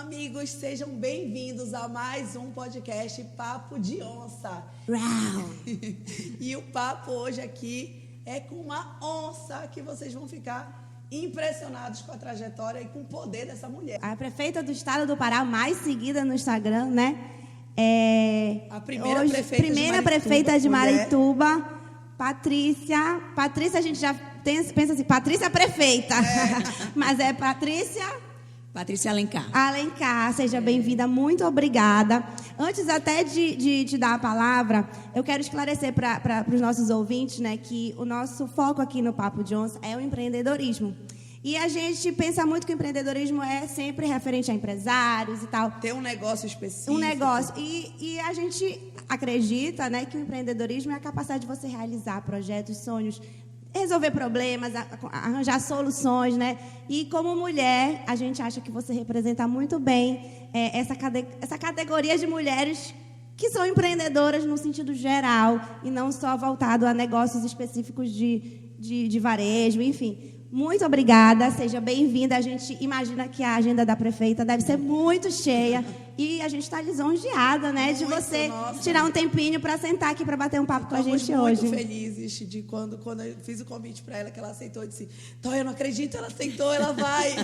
Amigos, sejam bem-vindos a mais um podcast Papo de Onça. E o papo hoje aqui é com uma onça que vocês vão ficar impressionados com a trajetória e com o poder dessa mulher. A prefeita do estado do Pará, mais seguida no Instagram, né? A primeira prefeita de Marituba, Patrícia. Patrícia, a gente já pensa assim, Patrícia prefeita. Mas é Patrícia Alencar. Alencar, seja bem-vinda, muito obrigada. Antes até de te dar a palavra, eu quero esclarecer para os nossos ouvintes, né, que o nosso foco aqui no Papo de Onça é o empreendedorismo. E a gente pensa muito que o empreendedorismo é sempre referente a empresários e tal. Tem um negócio específico. Um negócio. E a gente acredita, né, que o empreendedorismo é a capacidade de você realizar projetos, sonhos, resolver problemas, arranjar soluções, né? E como mulher, a gente acha que você representa muito bem essa categoria de mulheres que são empreendedoras no sentido geral e não só voltado a negócios específicos de varejo, enfim. Muito obrigada, seja bem-vinda. A gente imagina que a agenda da prefeita deve ser muito cheia e a gente está lisonjeada, né, de você tirar um tempinho para sentar aqui para bater um papo com a gente hoje. Estamos muito felizes de quando eu fiz o convite para ela, que ela aceitou e disse: Toia, eu não acredito, ela aceitou, ela vai.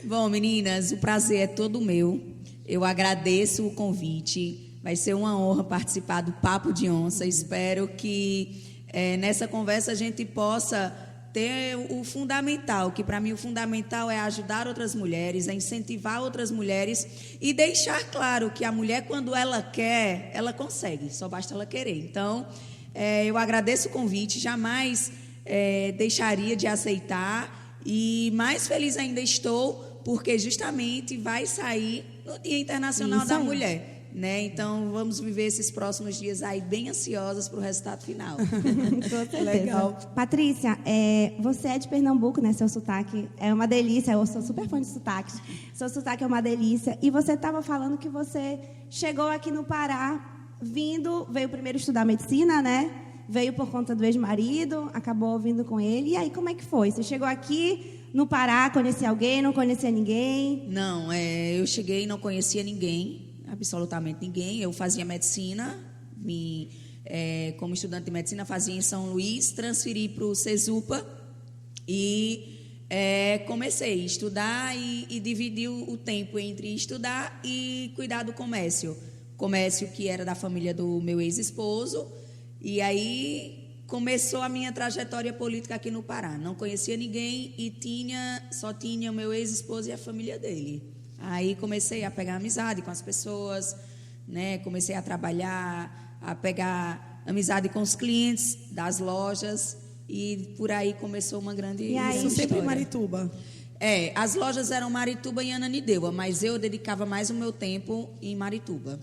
Bom, meninas, o prazer é todo meu. Eu agradeço o convite. Vai ser uma honra participar do Papo de Onça. Espero que nessa conversa a gente possa ter o fundamental, que para mim o fundamental é ajudar outras mulheres, é incentivar outras mulheres e deixar claro que a mulher, quando ela quer, ela consegue, só basta ela querer. Então, eu agradeço o convite, jamais deixaria de aceitar e mais feliz ainda estou, porque justamente vai sair no Dia Internacional da Mulher. Né? Então, vamos viver esses próximos dias aí bem ansiosas para o resultado final. Legal. Patrícia, você é de Pernambuco, né? Seu sotaque é uma delícia. Eu sou super fã de sotaques. Seu sotaque é uma delícia. E você estava falando que você chegou aqui no Pará, veio primeiro estudar medicina, né? Veio por conta do ex-marido, acabou vindo com ele. E aí, como é que foi? Você chegou aqui no Pará, conhecia alguém, não conhecia ninguém? Não, eu cheguei e não conhecia ninguém. Absolutamente ninguém. Eu fazia medicina, como estudante de medicina, fazia em São Luís, transferi para o Cesupa e comecei a estudar e dividi o tempo entre estudar e cuidar do comércio. Comércio que era da família do meu ex-esposo. E aí começou a minha trajetória política aqui no Pará. Não conhecia ninguém e só tinha o meu ex-esposo e a família dele. Aí comecei a pegar amizade com as pessoas, né? Comecei a trabalhar, a pegar amizade com os clientes das lojas e por aí começou uma grande Isso sempre em Marituba? As lojas eram Marituba e Ananindeua, mas eu dedicava mais o meu tempo em Marituba.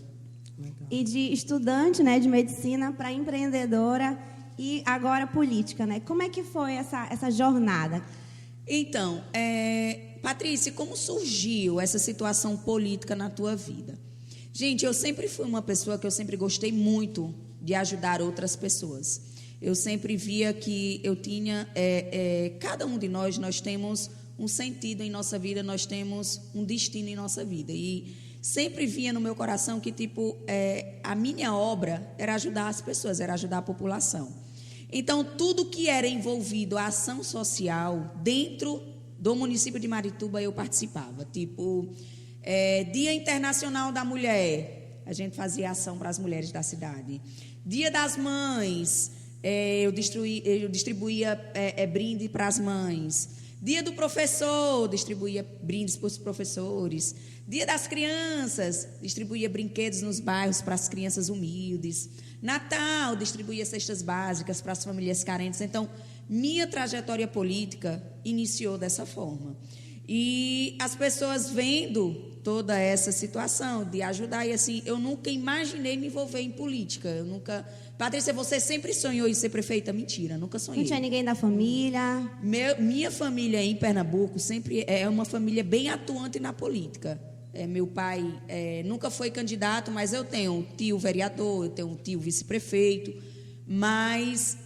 Legal. E de estudante, né, de medicina para empreendedora e agora política, né? Como é que foi essa jornada? Então, Patrícia, como surgiu essa situação política na tua vida? Gente, eu sempre fui uma pessoa que eu sempre gostei muito de ajudar outras pessoas. Eu sempre via que eu tinha... cada um de nós temos um sentido em nossa vida, nós temos um destino em nossa vida. E sempre via no meu coração que, a minha obra era ajudar as pessoas, era ajudar a população. Então, tudo que era envolvido a ação social dentro do município de Marituba eu participava. Dia Internacional da Mulher, a gente fazia ação para as mulheres da cidade. Dia das Mães, eu distribuía brinde para as mães. Dia do Professor, distribuía brindes para os professores. Dia das Crianças, distribuía brinquedos nos bairros para as crianças humildes. Natal, distribuía cestas básicas para as famílias carentes. Então, minha trajetória política iniciou dessa forma. E as pessoas vendo toda essa situação de ajudar, e assim, eu nunca imaginei me envolver em política. Eu nunca... Patrícia, você sempre sonhou em ser prefeita? Mentira, nunca sonhei. Não tinha ninguém da família? Minha família em Pernambuco sempre é uma família bem atuante na política. Meu pai nunca foi candidato, mas eu tenho um tio vereador, eu tenho um tio vice-prefeito, mas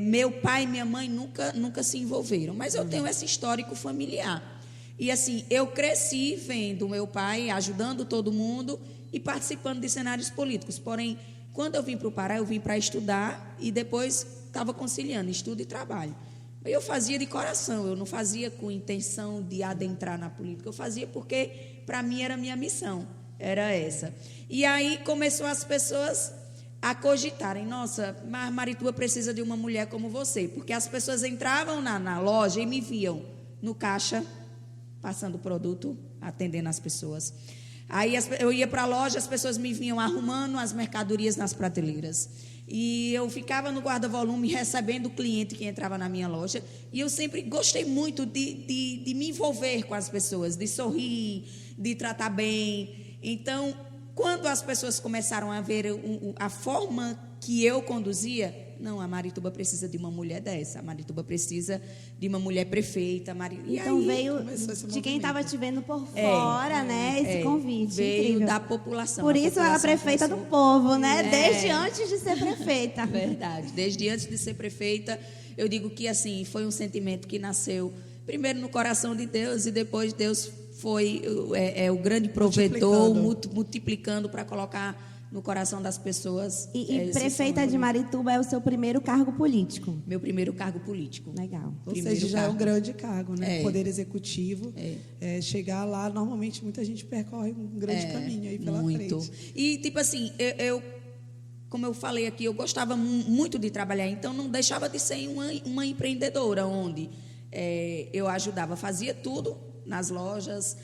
meu pai e minha mãe nunca se envolveram. Mas eu tenho esse histórico familiar. E assim, eu cresci vendo meu pai ajudando todo mundo e participando de cenários políticos. Porém, quando eu vim para o Pará, eu vim para estudar e depois estava conciliando estudo e trabalho. Eu fazia de coração, eu não fazia com intenção de adentrar na política, eu fazia porque para mim era minha missão, era essa. E aí começou as pessoas a cogitarem, nossa, mas Marituba precisa de uma mulher como você, porque as pessoas entravam na loja e me viam no caixa, passando produto, atendendo as pessoas. Aí eu ia para a loja, as pessoas me vinham arrumando as mercadorias nas prateleiras. E eu ficava no guarda-volume recebendo o cliente que entrava na minha loja. E eu sempre gostei muito de me envolver com as pessoas, de sorrir, de tratar bem. Então, quando as pessoas começaram a ver a forma que eu conduzia, não, a Marituba precisa de uma mulher dessa, a Marituba precisa de uma mulher prefeita. Então veio de quem estava te vendo por fora, né, esse convite. Veio incrível. Da população. Por isso ela é prefeita do povo, né, desde antes de ser prefeita. Verdade, desde antes de ser prefeita, eu digo que assim, foi um sentimento que nasceu primeiro no coração de Deus e depois Deus foi o grande provedor, multiplicando para colocar no coração das pessoas. E prefeita de Marituba é o seu primeiro cargo político? Meu primeiro cargo político. Legal. Ou seja, já é um grande cargo, né? Poder executivo. Chegar lá, normalmente muita gente percorre um grande caminho aí pela frente. E tipo assim, como eu falei aqui, eu gostava muito de trabalhar, então não deixava de ser uma empreendedora, onde eu ajudava, fazia tudo nas lojas.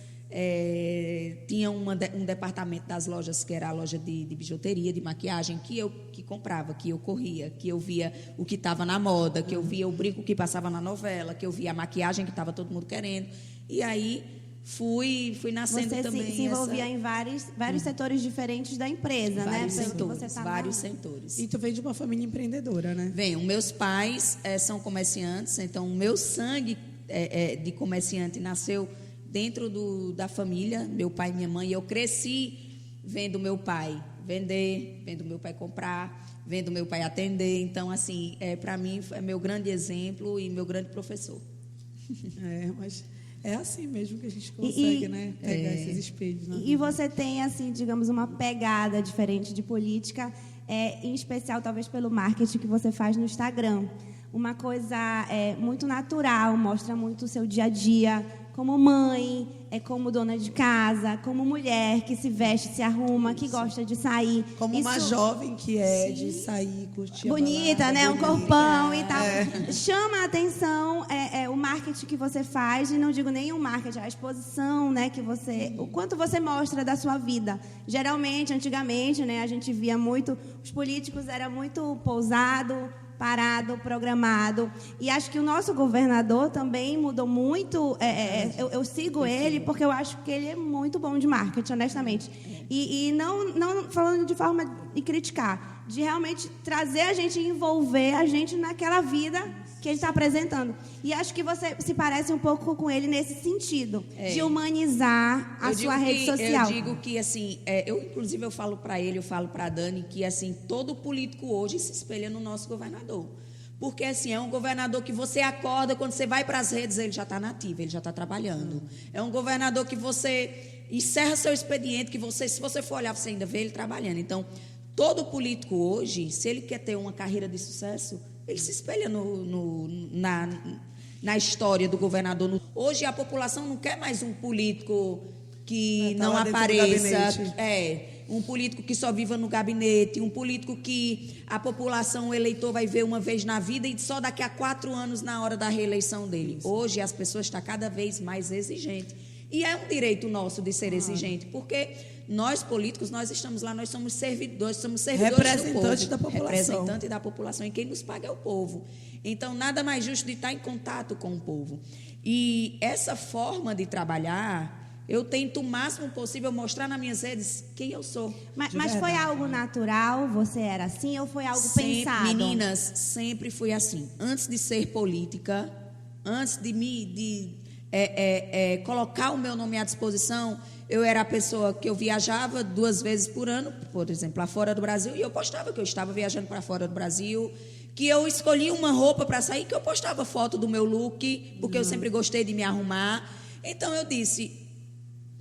Tinha um departamento das lojas que era a loja de bijuteria, de maquiagem, que comprava, que eu corria, que eu via o que estava na moda, que eu via o brinco que passava na novela, que eu via a maquiagem que estava todo mundo querendo. E aí fui nascendo você também. Você se envolvia em vários setores diferentes da empresa, vários né? Setores, vários setores. E tu vem de uma família empreendedora, né? Venho. Meus pais são comerciantes, então o meu sangue de comerciante nasceu dentro da família, meu pai e minha mãe. Eu cresci vendo meu pai vender, vendo meu pai comprar, vendo meu pai atender. Então, assim, para mim, é meu grande exemplo e meu grande professor. Mas é assim mesmo que a gente consegue, né? Pegar esses espelhos. E você tem, assim, digamos, uma pegada diferente de política, em especial, talvez, pelo marketing que você faz no Instagram. Uma coisa muito natural, mostra muito o seu dia a dia, como mãe, como dona de casa, como mulher que se veste, se arruma, que gosta de sair. Como uma jovem que de sair, curtir bonita, balada, né? bonita. Um corpão e tal. Chama a atenção o marketing que você faz, e não digo nem o marketing, a exposição, né, que você... O quanto você mostra da sua vida. Geralmente, antigamente, né, a gente via muito... Os políticos eram muito pousados, parado, programado. E acho que o nosso governador também mudou muito. Eu sigo ele porque eu acho que ele é muito bom de marketing, honestamente. E não falando de forma de criticar, de realmente trazer a gente, envolver a gente naquela vida que ele está apresentando. E acho que você se parece um pouco com ele nesse sentido, de humanizar a sua rede social. Eu digo que, assim, inclusive eu falo para ele, eu falo para a Dani, que, assim, todo político hoje se espelha no nosso governador. Porque, assim, é um governador que você acorda, quando você vai para as redes, ele já está nativo, ele já está trabalhando. É um governador que você encerra seu expediente, que você, se você for olhar, você ainda vê ele trabalhando. Então, todo político hoje, se ele quer ter uma carreira de sucesso, ele se espelha na história do governador. Hoje a população não quer mais um político que não apareça, um político que só viva no gabinete, um político que a população, o eleitor, vai ver uma vez na vida e só daqui a 4 anos na hora da reeleição dele. Hoje as pessoas estão cada vez mais exigentes. E é um direito nosso de ser exigente, porque nós políticos, nós estamos lá, nós somos servidores representantes do povo, da população. representante da população, e quem nos paga é o povo. Então, nada mais justo de estar em contato com o povo. E essa forma de trabalhar, eu tento o máximo possível mostrar nas minhas redes quem eu sou. Mas foi algo natural? Você era assim ou foi algo pensado? Meninas, sempre fui assim. Antes de ser política, antes de colocar o meu nome à disposição, eu era a pessoa que eu viajava 2 vezes por ano, por exemplo, lá fora do Brasil, e eu postava que eu estava viajando para fora do Brasil, que eu escolhia uma roupa para sair, que eu postava foto do meu look, porque eu sempre gostei de me arrumar. Então eu disse,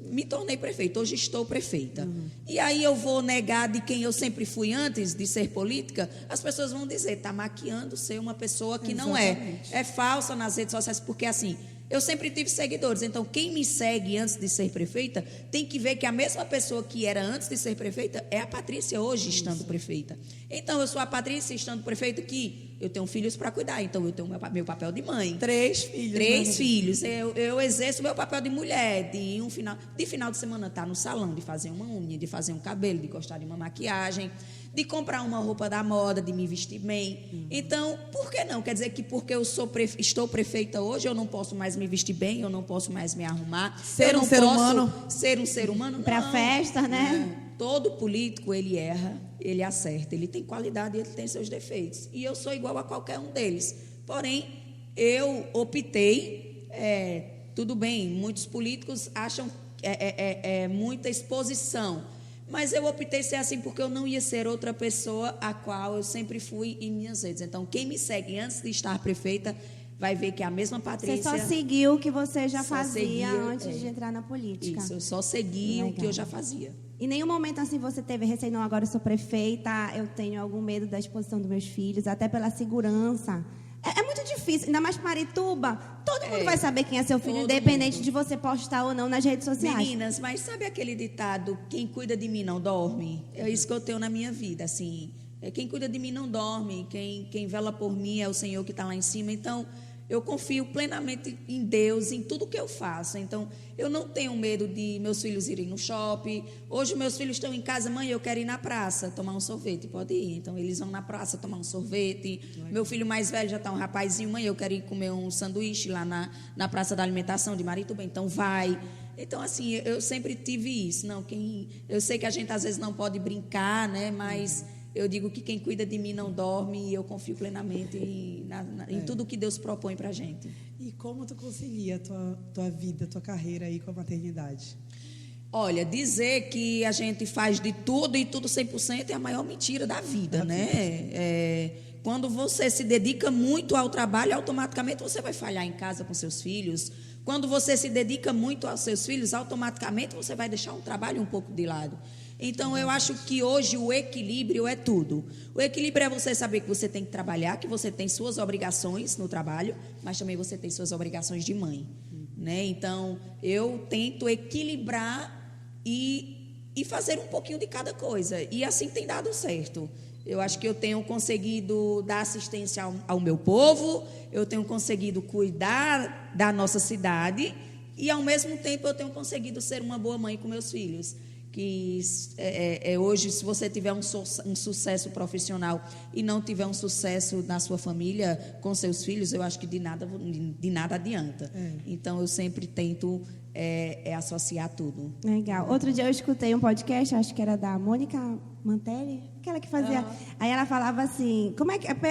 me tornei prefeita, hoje estou prefeita. E aí eu vou negar de quem eu sempre fui antes de ser política? As pessoas vão dizer, está maquiando ser uma pessoa que não é. É falsa nas redes sociais, porque assim, eu sempre tive seguidores. Então, quem me segue antes de ser prefeita, tem que ver que a mesma pessoa que era antes de ser prefeita é a Patrícia hoje estando prefeita. Então, eu sou a Patrícia estando prefeita que eu tenho filhos para cuidar. Então, eu tenho meu papel de mãe. 3 filhos. 3 filhos. Eu exerço meu papel de mulher, de final de semana estar no salão, de fazer uma unha, de fazer um cabelo, de gostar de uma maquiagem, de comprar uma roupa da moda, de me vestir bem. Então, por que não? Quer dizer que porque eu estou prefeita hoje, eu não posso mais me vestir bem, eu não posso mais me arrumar. Ser um ser humano? Ser um ser humano? Para festa, né? Não. Todo político, ele erra, ele acerta. Ele tem qualidade e ele tem seus defeitos. E eu sou igual a qualquer um deles. Porém, eu optei... tudo bem, muitos políticos acham muita exposição. Mas eu optei ser assim porque eu não ia ser outra pessoa a qual eu sempre fui em minhas redes. Então, quem me segue antes de estar prefeita vai ver que é a mesma Patrícia... Você só seguiu o que você já Só fazia seguia, antes de entrar na política. Isso, eu só segui o que eu já fazia. Em nenhum momento assim você teve receio, não, agora eu sou prefeita, eu tenho algum medo da exposição dos meus filhos, até pela segurança. É muito difícil, ainda mais Marituba, todo mundo vai saber quem é seu filho, independente de você postar ou não nas redes sociais. Meninas, mas sabe aquele ditado, quem cuida de mim não dorme? É isso que eu tenho na minha vida, assim. Quem cuida de mim não dorme, quem vela por mim é o Senhor que está lá em cima. Então, eu confio plenamente em Deus, em tudo que eu faço. Então, eu não tenho medo de meus filhos irem no shopping. Hoje, meus filhos estão em casa, mãe, eu quero ir na praça tomar um sorvete. Pode ir. Então, eles vão na praça tomar um sorvete. Meu filho mais velho já está um rapazinho, mãe, eu quero ir comer um sanduíche lá na Praça da Alimentação de Marituba. Então, vai. Então, assim, eu sempre tive isso. Não, eu sei que a gente, às vezes, não pode brincar, né? Mas... eu digo que quem cuida de mim não dorme e eu confio plenamente em tudo que Deus propõe para a gente. E como tu concilia a tua vida, a tua carreira aí com a maternidade? Olha, dizer que a gente faz de tudo e tudo 100% é a maior mentira da vida, né? Quando você se dedica muito ao trabalho, automaticamente você vai falhar em casa com seus filhos. Quando você se dedica muito aos seus filhos, automaticamente você vai deixar um trabalho um pouco de lado. Então, eu acho que hoje o equilíbrio é tudo. O equilíbrio é você saber que você tem que trabalhar, que você tem suas obrigações no trabalho, mas também você tem suas obrigações de mãe, né? Então, eu tento equilibrar e fazer um pouquinho de cada coisa. E assim tem dado certo. Eu acho que eu tenho conseguido dar assistência ao meu povo, eu tenho conseguido cuidar da nossa cidade e, ao mesmo tempo, eu tenho conseguido ser uma boa mãe com meus filhos. Que hoje, se você tiver um sucesso profissional e não tiver um sucesso na sua família, com seus filhos, eu acho que de nada adianta. Então, eu sempre tento associar tudo. Legal. Outro dia eu escutei um podcast, acho que era da Mônica Mantelli, aquela que fazia... Aí ela falava assim,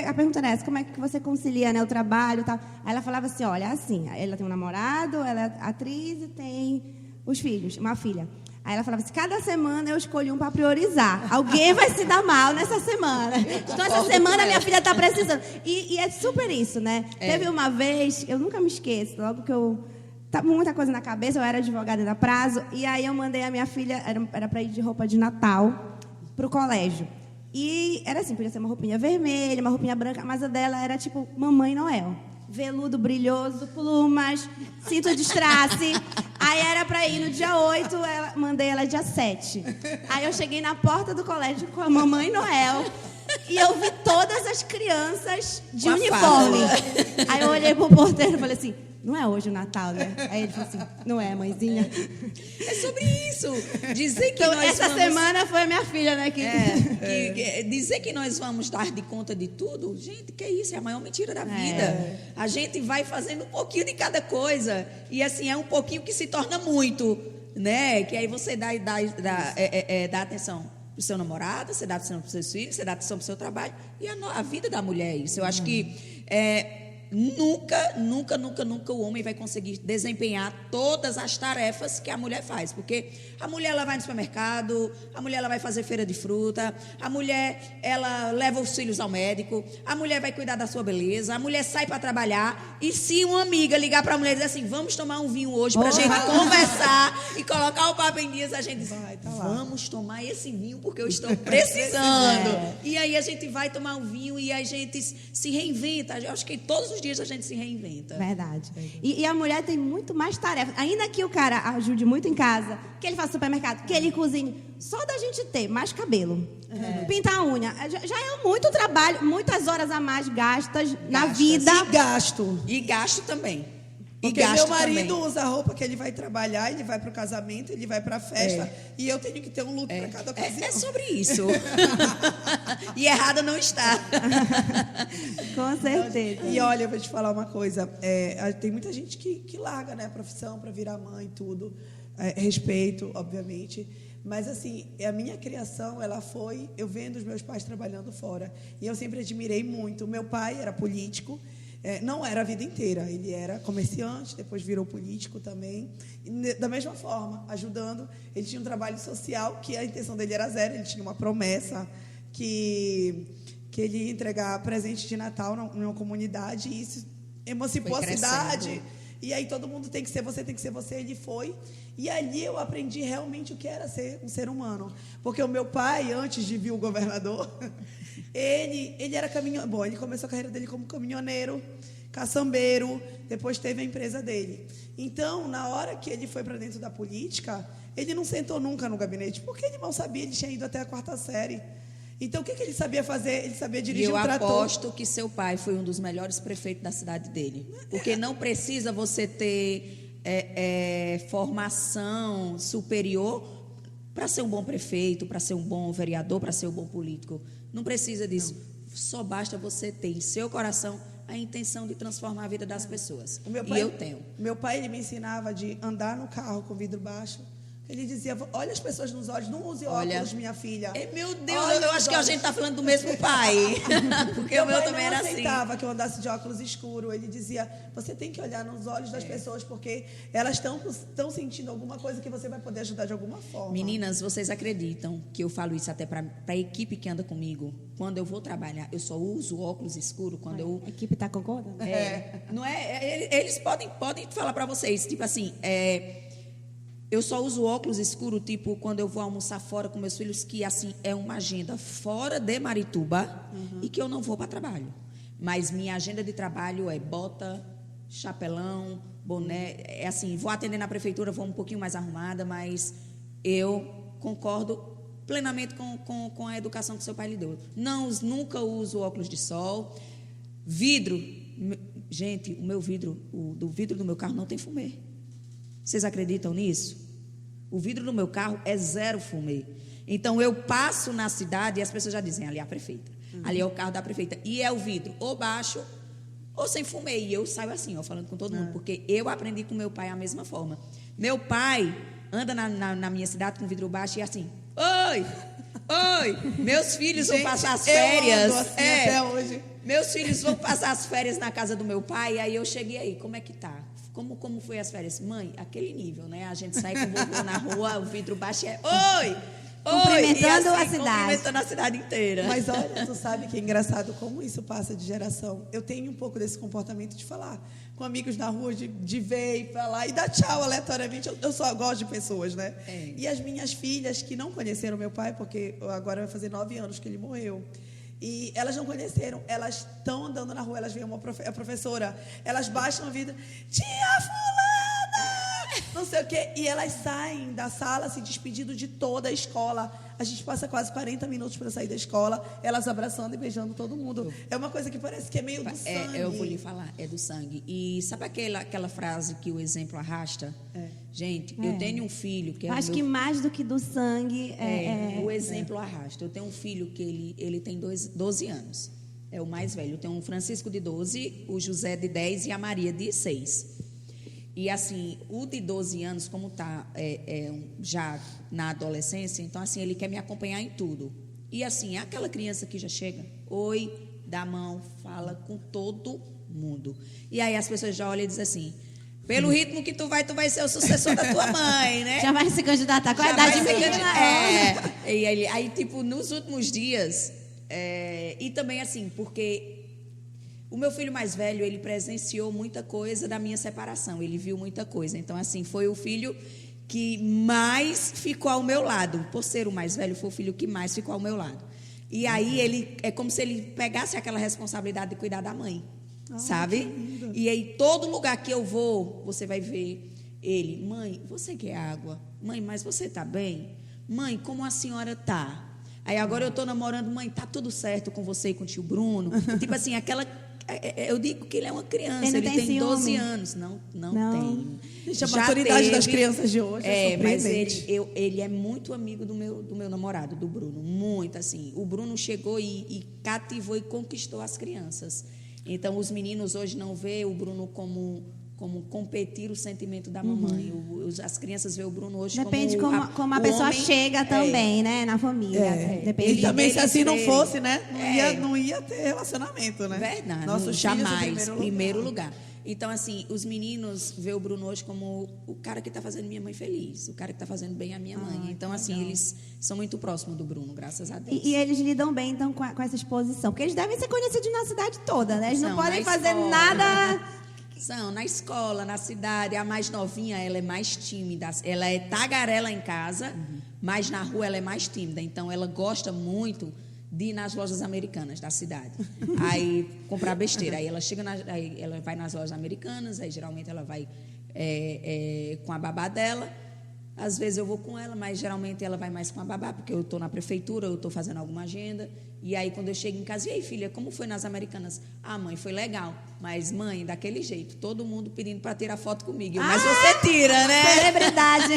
a pergunta era essa, como é que você concilia, né, o trabalho e tal? Aí ela falava assim, olha, assim, ela tem um namorado, ela é atriz e tem os filhos, uma filha. Aí ela falava assim, cada semana eu escolho um para priorizar. Alguém vai se dar mal nessa semana. Então, essa semana minha filha está precisando. E é super isso, né? Teve uma vez, eu nunca me esqueço, logo que eu... Estava muita coisa na cabeça, eu era advogada da prazo, e aí eu mandei a minha filha, era para ir de roupa de Natal para o colégio. E era assim, podia ser uma roupinha vermelha, uma roupinha branca, mas a dela era tipo Mamãe Noel. Veludo brilhoso, plumas, cinto de strass. Aí era para ir no dia 8, mandei ela dia 7. Aí eu cheguei na porta do colégio com a Mamãe Noel e eu vi todas as crianças de uniforme. Aí eu olhei pro porteiro e falei assim, não é hoje o Natal, né? Aí ele falou assim, não é, mãezinha? É sobre isso. Dizer que então, essa semana foi a minha filha, né? Dizer que nós vamos dar de conta de tudo, gente, que isso? É a maior mentira da vida. A gente vai fazendo um pouquinho de cada coisa. E assim, é um pouquinho que se torna muito, né? Que aí você dá atenção pro seu namorado, você dá atenção pros seus filhos, você dá atenção pro seu trabalho. E a vida da mulher é isso. Eu acho que... nunca o homem vai conseguir desempenhar todas as tarefas que a mulher faz. Porque a mulher, ela vai no supermercado, a mulher, ela vai fazer feira de fruta, a mulher, ela leva os filhos ao médico, a mulher vai cuidar da sua beleza, a mulher sai para trabalhar. E se uma amiga ligar para a mulher e dizer assim, vamos tomar um vinho hoje para a gente conversar e colocar o papo em dias, a gente diz, vamos tomar esse vinho porque eu estou precisando. E aí a gente vai tomar um vinho e a gente se reinventa. Eu acho que todos os dias a gente se reinventa. Verdade. E a mulher tem muito mais tarefas. Ainda que o cara ajude muito em casa, que ele faça supermercado, que ele cozinhe, só da gente ter mais cabelo, pintar a unha, já é muito trabalho, muitas horas a mais gastas na vida. E gasto também. Porque meu marido usa a roupa que ele vai trabalhar, ele vai para o casamento, ele vai para a festa, e eu tenho que ter um look para cada ocasião. É sobre isso. E errada não está. Com certeza. E olha, eu vou te falar uma coisa. Tem muita gente que larga, né, a profissão para virar mãe e tudo. Respeito, obviamente. Mas, assim, a minha criação, ela foi... Eu vendo os meus pais trabalhando fora. E eu sempre admirei muito. O meu pai era político. Não era a vida inteira, ele era comerciante, depois virou político também, e, da mesma forma, ajudando. Ele tinha um trabalho social que a intenção dele era zero, ele tinha uma promessa que ele ia entregar presente de Natal numa comunidade, e isso emancipou a cidade. E aí todo mundo tem que ser você, tem que ser você. Ele foi. E ali eu aprendi realmente o que era ser um ser humano. Porque o meu pai, antes de vir o governador, ele era caminhoneiro. Bom, ele começou a carreira dele como caminhoneiro, caçambeiro, depois teve a empresa dele. Então, na hora que ele foi para dentro da política, ele não sentou nunca no gabinete, porque ele mal sabia, ele tinha ido até a 4ª série. Então, o que ele sabia fazer? Ele sabia dirigir um trator. Eu aposto que seu pai foi um dos melhores prefeitos da cidade dele. Porque não precisa você ter formação superior para ser um bom prefeito, para ser um bom vereador, para ser um bom político. Não precisa disso. Não. Só basta você ter em seu coração a intenção de transformar a vida das pessoas. E eu tenho. Meu pai, ele me ensinava de andar no carro com vidro baixo. Ele dizia, olha as pessoas nos olhos, não use óculos, minha filha. Meu Deus, eu acho que a gente está falando do mesmo pai. Porque o meu também era assim. Ele aceitava que eu andasse de óculos escuro. Ele dizia, você tem que olhar nos olhos das pessoas, porque elas estão sentindo alguma coisa que você vai poder ajudar de alguma forma. Meninas, vocês acreditam que eu falo isso até para a equipe que anda comigo? Quando eu vou trabalhar, eu só uso óculos escuros quando eu... A equipe está concordando? Não é? Eles podem falar para vocês, tipo assim... Eu só uso óculos escuros, tipo, quando eu vou almoçar fora com meus filhos, que, assim, é uma agenda fora de Marituba e que eu não vou para trabalho. Mas minha agenda de trabalho é bota, chapelão, boné. É assim, vou atender na prefeitura, vou um pouquinho mais arrumada, mas eu concordo plenamente com a educação que seu pai lhe deu. Nunca uso óculos de sol. Vidro. Gente, o meu vidro, do vidro do meu carro não tem fumê. Vocês acreditam nisso? O vidro do meu carro é 0 fumê. Então, eu passo na cidade e as pessoas já dizem, ali é a prefeita. Ali é o carro da prefeita. E é o vidro ou baixo ou sem fumê. E eu saio assim, ó, falando com todo mundo. Porque eu aprendi com meu pai a mesma forma. Meu pai anda na minha cidade com vidro baixo e assim, oi, meus filhos vão passar as férias. Eu ando assim até hoje. Meus filhos vão passar as férias na casa do meu pai. Aí eu cheguei aí, como é que tá? Como foi as férias? Mãe, aquele nível, né? A gente sai com o vovô na rua, o vidro baixo é oi! Cumprimentando assim, a cidade. Cumprimentando a cidade inteira. Mas olha, tu sabe que é engraçado como isso passa de geração. Eu tenho um pouco desse comportamento de falar com amigos na rua, de ver e falar e dar tchau aleatoriamente. Eu só gosto de pessoas, né? E as minhas filhas que não conheceram meu pai, porque agora vai fazer 9 anos que ele morreu. E elas não conheceram, elas estão andando na rua, elas veem a professora, elas baixam a vida, tia fulana, não sei o quê, e elas saem da sala se despedindo de toda a escola. A gente passa quase 40 minutos para sair da escola, elas abraçando e beijando todo mundo. É uma coisa que parece que é meio do sangue. Eu vou lhe falar, é do sangue. E sabe aquela frase que o exemplo arrasta? Gente, eu tenho um filho que é acho que mais do que do sangue o exemplo arrasta. Eu tenho um filho que ele tem 12 anos. É o mais velho. Eu tenho um Francisco de 12, o José de 10 e a Maria de 6. E assim, o de 12 anos, como está já na adolescência, então assim, ele quer me acompanhar em tudo. E assim, é aquela criança que já chega, oi, dá a mão, fala com todo mundo. E aí as pessoas já olham e dizem assim, pelo ritmo que tu vai ser o sucessor da tua mãe, né? Já vai se candidatar com a Já idade vai se menina. candidatar. E aí, tipo, nos últimos dias, e também assim, porque o meu filho mais velho, ele presenciou muita coisa da minha separação, ele viu muita coisa. Então, assim, foi o filho que mais ficou ao meu lado. Por ser o mais velho, foi o filho que mais ficou ao meu lado. E aí, ele é como se ele pegasse aquela responsabilidade de cuidar da mãe, sabe? E aí, todo lugar que eu vou, você vai ver ele. Mãe, você quer água? Mãe, mas você tá bem? Mãe, como a senhora tá? Aí, agora eu tô namorando. Mãe, tá tudo certo com você e com o tio Bruno? Tipo assim, aquela... Eu digo que ele é uma criança, ele tem 12 anos. Não tem. Gente, a maturidade das crianças de hoje é mas surpreendente. ele é muito amigo do meu namorado, do Bruno. Muito, assim. O Bruno chegou e cativou e conquistou as crianças. Então, os meninos hoje não vê o Bruno como competir o sentimento da mamãe. As crianças veem o Bruno hoje Depende como a o pessoa homem, chega também, né? Na família. Depende. E também, se assim não serem. fosse, né? Não ia ter relacionamento, né? Verdade, Nossos jamais, filhos em primeiro lugar. Então, assim, os meninos veem o Bruno hoje como o cara que está fazendo minha mãe feliz, o cara que está fazendo bem a minha mãe. Então, assim, eles são muito próximos do Bruno, graças a Deus. E eles lidam bem, então, com essa exposição. Porque eles devem ser conhecidos na cidade toda, né? Eles não São, podem na fazer escola. nada... São, na escola, na cidade. A mais novinha, ela é mais tímida. Ela é tagarela em casa, mas na rua ela é mais tímida. Então, ela gosta muito de ir nas lojas americanas da cidade. Aí, comprar besteira. Aí, aí ela vai nas lojas americanas, aí, geralmente, ela vai com a babá dela. Às vezes, eu vou com ela, mas, geralmente, ela vai mais com a babá, porque eu estou na prefeitura, eu estou fazendo alguma agenda. E aí, quando eu chego em casa, e aí, filha, como foi nas americanas? Ah, mãe, foi legal. Mas, mãe, daquele jeito, todo mundo pedindo para tirar foto comigo. Mas você tira, né? Celebridade.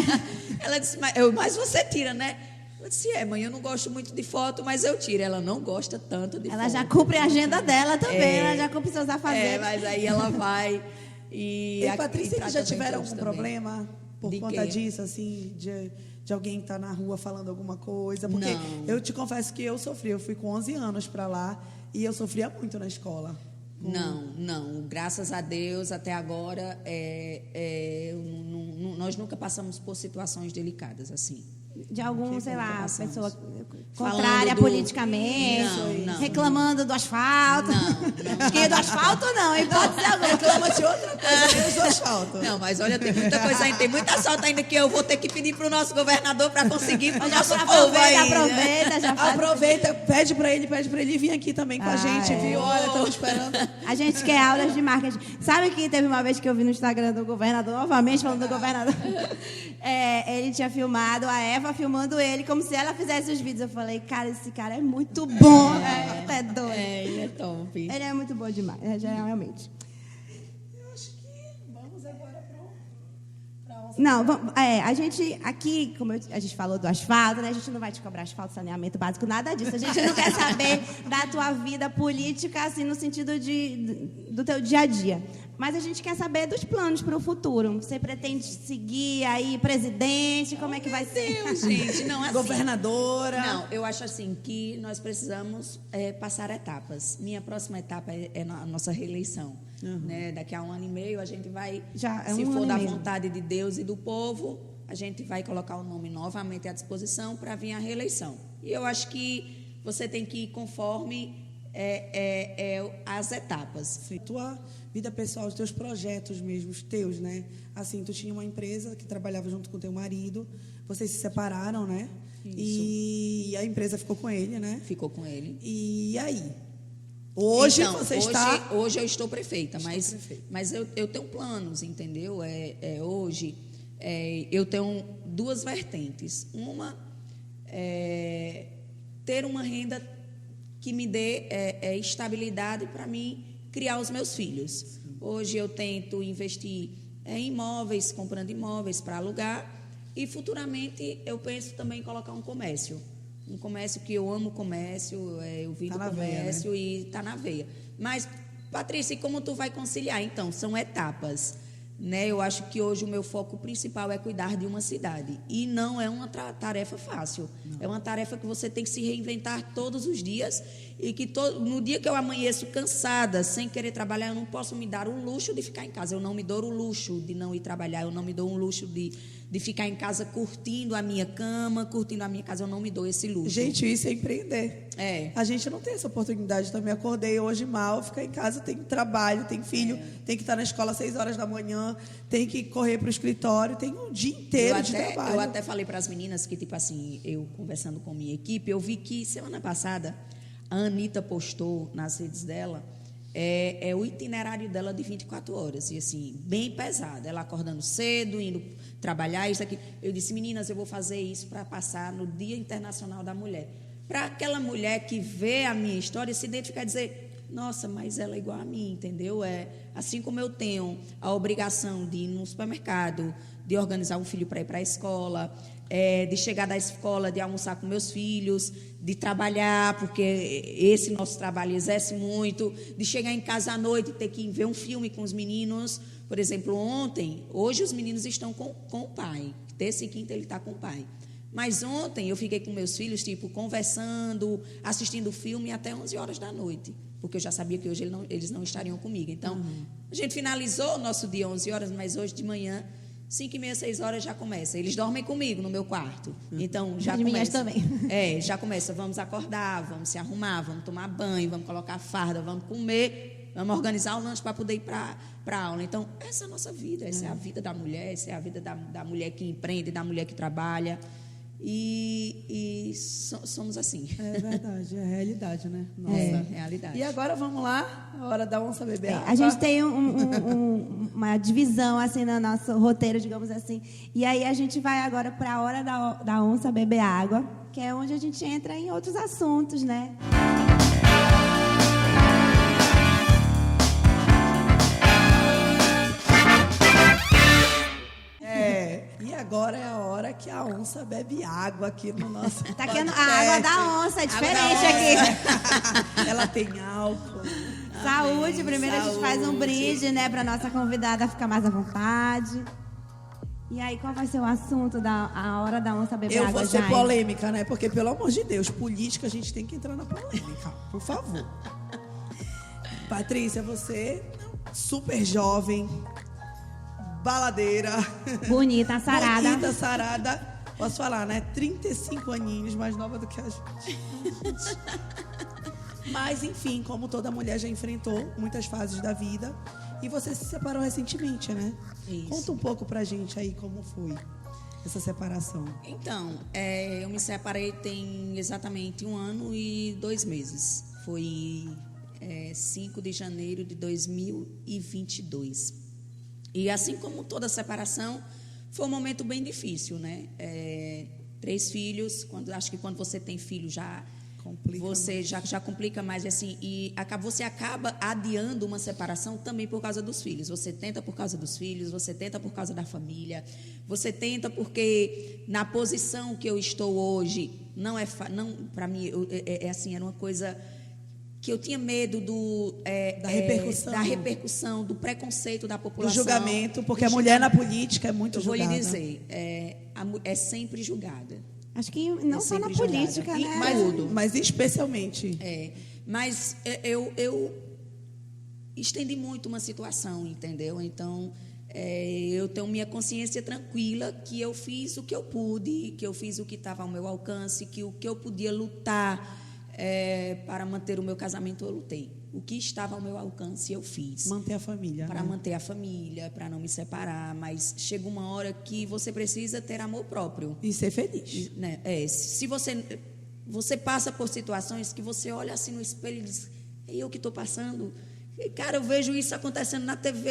Ela disse, mas você tira, né? Eu disse, mãe, eu não gosto muito de foto, mas eu tiro. Ela não gosta tanto de foto. Ela já cumpre a agenda dela também, ela já cumpre seus afazeres. Mas aí ela vai e Patrícia, trata já bem tiveram todos algum também. problema por De conta quê? disso, assim, de alguém que está na rua falando alguma coisa? Porque Não. eu te confesso que eu sofri. Eu fui com 11 anos para lá e eu sofria muito na escola. Não. Graças a Deus, até agora, nós nunca passamos por situações delicadas assim. De algum, sei lá, passamos. pessoa Falando contrária do- politicamente, Não. reclamando do asfalto. Não. Porque do asfalto não, em hipótese alguma. Reclama de outra coisa, menos do asfalto. Não, mas olha, tem muita coisa ainda, tem muita sorte ainda que eu vou ter que pedir para o nosso governador para conseguir para o Já nosso povo aí. aproveita, já faz. Aproveita, pede para ele vir aqui também com a gente, viu? Olha, estamos esperando. A gente quer aulas de marketing. Sabe que teve uma vez que eu vi no Instagram do governador, novamente falando do governador, ele tinha filmado a Eva filmando ele como se ela fizesse os vídeos. Eu falei, cara, esse cara é muito bom. Até doido. Ele é top. Ele é muito bom demais, realmente. Eu acho que vamos agora para Não, a gente aqui, como a gente falou do asfalto, né? A gente não vai te cobrar asfalto, saneamento básico, nada disso. A gente não quer saber da tua vida política, assim, no sentido do teu dia a dia. Mas a gente quer saber dos planos para o futuro. Você pretende seguir aí presidente? Como é que vai ser? Deus, gente, não, assim, governadora. Não, eu acho assim que nós precisamos passar etapas. Minha próxima etapa é a nossa reeleição. Né? Daqui a 1 ano e meio a gente vai, Já é se um for ano e da meio. vontade de Deus e do povo, a gente vai colocar o nome novamente à disposição para vir a reeleição. E eu acho que você tem que ir conforme as etapas. Sim, tua vida pessoal, os teus projetos mesmo, os teus, né? Assim, tu tinha uma empresa que trabalhava junto com teu marido, vocês se separaram, né? Isso. E a empresa ficou com ele, né? Ficou com ele. E aí? Hoje Então, você está... Hoje eu estou prefeita, mas, prefeita. mas eu tenho planos, entendeu? Hoje eu tenho 2 vertentes. Uma é ter uma renda que me dê estabilidade para mim criar os meus filhos. Hoje eu tento investir em imóveis, comprando imóveis para alugar, e futuramente eu penso também em colocar um comércio. Um comércio que eu amo comércio, eu vivo Tá na veia, comércio, né? e está na veia. Mas, Patrícia, e como tu vai conciliar? Então, são etapas. né? Eu acho que hoje o meu foco principal é cuidar de uma cidade. E não é uma tarefa fácil. Não. É uma tarefa que você tem que se reinventar todos os dias. E que no dia que eu amanheço cansada, sem querer trabalhar, eu não posso me dar o luxo de ficar em casa. Eu não me dou o luxo de não ir trabalhar. Eu não me dou o luxo de ficar em casa curtindo a minha cama, curtindo a minha casa. Eu não me dou esse luxo. Gente, isso é empreender. É. A gente não tem essa oportunidade. Também acordei hoje mal, ficar em casa, tem trabalho, tem filho, tem que estar na escola às 6 horas da manhã, tem que correr para o escritório, tem um dia inteiro de trabalho. Eu até falei para as meninas que, tipo assim, eu conversando com minha equipe, eu vi que semana passada a Anitta postou nas redes dela o itinerário dela de 24 horas. E assim, bem pesado. Ela acordando cedo, indo trabalhar, isso aqui. Eu disse, meninas, eu vou fazer isso para passar no Dia Internacional da Mulher. Para aquela mulher que vê a minha história se identificar e dizer, nossa, mas ela é igual a mim, entendeu? Assim como eu tenho a obrigação de ir no supermercado, de organizar um filho para ir para a escola, de chegar da escola, de almoçar com meus filhos, de trabalhar, porque esse nosso trabalho exerce muito, de chegar em casa à noite e ter que ver um filme com os meninos. Por exemplo, hoje os meninos estão com o pai, terça e quinta ele está com o pai. Mas ontem eu fiquei com meus filhos, tipo, conversando, assistindo filme até 11 horas da noite, porque eu já sabia que hoje eles não estariam comigo. Então, a gente finalizou o nosso dia 11 horas, mas hoje de manhã, 5h30, 6 horas já começa. Eles dormem comigo no meu quarto. Então, já começa. Também. Já começa. Vamos acordar, vamos se arrumar, vamos tomar banho, vamos colocar farda, vamos comer, vamos organizar o lanche para poder ir para a aula. Então, essa é a nossa vida, essa é a vida da mulher, essa é a vida da mulher que empreende, da mulher que trabalha. Somos assim. É verdade, é a realidade, né? Nossa. É realidade. E agora vamos lá, a hora da onça beber água. A gente tem uma divisão assim no nosso roteiro, digamos assim. E aí a gente vai agora para a hora da onça beber água, que é onde a gente entra em outros assuntos, né? E agora é a hora que a onça bebe água aqui no nosso Tá aqui a água da onça, é diferente aqui. Ela tem álcool. Saúde, primeiro a gente faz um brinde, né, para nossa convidada ficar mais à vontade. E aí, qual vai ser o assunto a hora da onça beber água? Eu vou ser polêmica, né? Porque, pelo amor de Deus, política, a gente tem que entrar na polêmica, por favor. Patrícia, você super jovem, baladeira. Bonita, sarada. Bonita, sarada. Posso falar, né? 35 aninhos, mais nova do que a gente. Mas, enfim, como toda mulher já enfrentou muitas fases da vida. E você se separou recentemente, né? Isso. Conta um pouco pra gente aí como foi essa separação. Então, eu me separei tem exatamente 1 ano e 2 meses. Foi 5 de janeiro de 2022. E assim como toda separação, foi um momento bem difícil, né? 3 filhos, acho que quando você tem filho já complica, você já complica mais, assim, e você acaba adiando uma separação também por causa dos filhos. Você tenta por causa dos filhos, você tenta por causa da família, você tenta porque na posição que eu estou hoje não para mim assim, era uma coisa que eu tinha medo da repercussão, do preconceito da população. Do julgamento, porque a mulher na política é muito julgada. Eu vou lhe dizer, é sempre julgada. Acho que não só na política, né? Mas especialmente. Mas eu estendi muito uma situação, entendeu? Então, eu tenho minha consciência tranquila que eu fiz o que eu pude, que eu fiz o que estava ao meu alcance, que o que eu podia lutar para manter o meu casamento, eu lutei. O que estava ao meu alcance, eu fiz. Manter a família. Para manter a família, para não me separar. Mas chega uma hora que você precisa ter amor próprio. E ser feliz. Né? Se você passa por situações que você olha assim no espelho e diz, é eu que estou passando. E, cara, eu vejo isso acontecendo na TV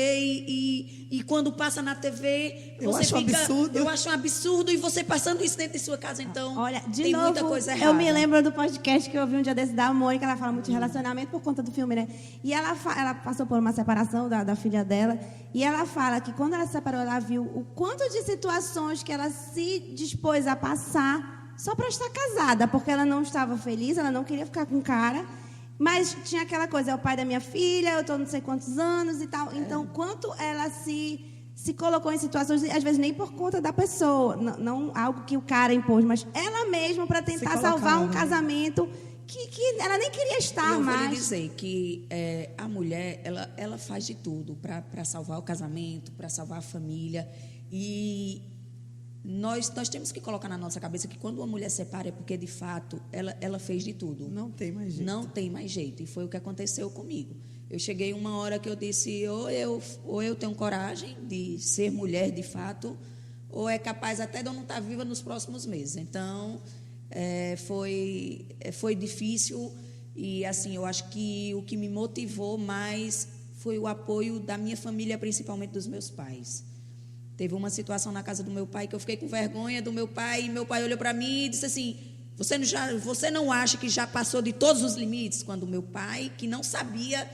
e quando passa na TV, eu acho um absurdo. Eu acho um absurdo e você passando isso dentro de sua casa, então olha, tem novo, muita coisa errada. Eu me lembro do podcast que eu vi um dia desse da Mônica, ela fala muito de relacionamento por conta do filme, né? E ela passou por uma separação da filha dela e ela fala que quando ela se separou, ela viu o quanto de situações que ela se dispôs a passar só para estar casada, porque ela não estava feliz, ela não queria ficar com o cara. Mas tinha aquela coisa, é o pai da minha filha, eu estou não sei quantos anos e tal. Então, quanto ela se se colocou em situações, às vezes nem por conta da pessoa, não algo que o cara impôs, mas ela mesma para tentar salvar um casamento que ela nem queria estar mais. Eu vou lhe dizer que a mulher, ela faz de tudo para salvar o casamento, para salvar a família. E nós temos que colocar na nossa cabeça que quando uma mulher separa é porque, de fato, ela fez de tudo. Não tem mais jeito. Não tem mais jeito. E foi o que aconteceu comigo. Eu cheguei uma hora que eu disse, ou eu tenho coragem de ser mulher de fato, ou é capaz até de eu não estar viva nos próximos meses. Então, foi difícil e, assim, eu acho que o que me motivou mais foi o apoio da minha família, principalmente dos meus pais. Teve uma situação na casa do meu pai que eu fiquei com vergonha do meu pai, e meu pai olhou para mim e disse assim, você não acha que já passou de todos os limites? Quando o meu pai, que não sabia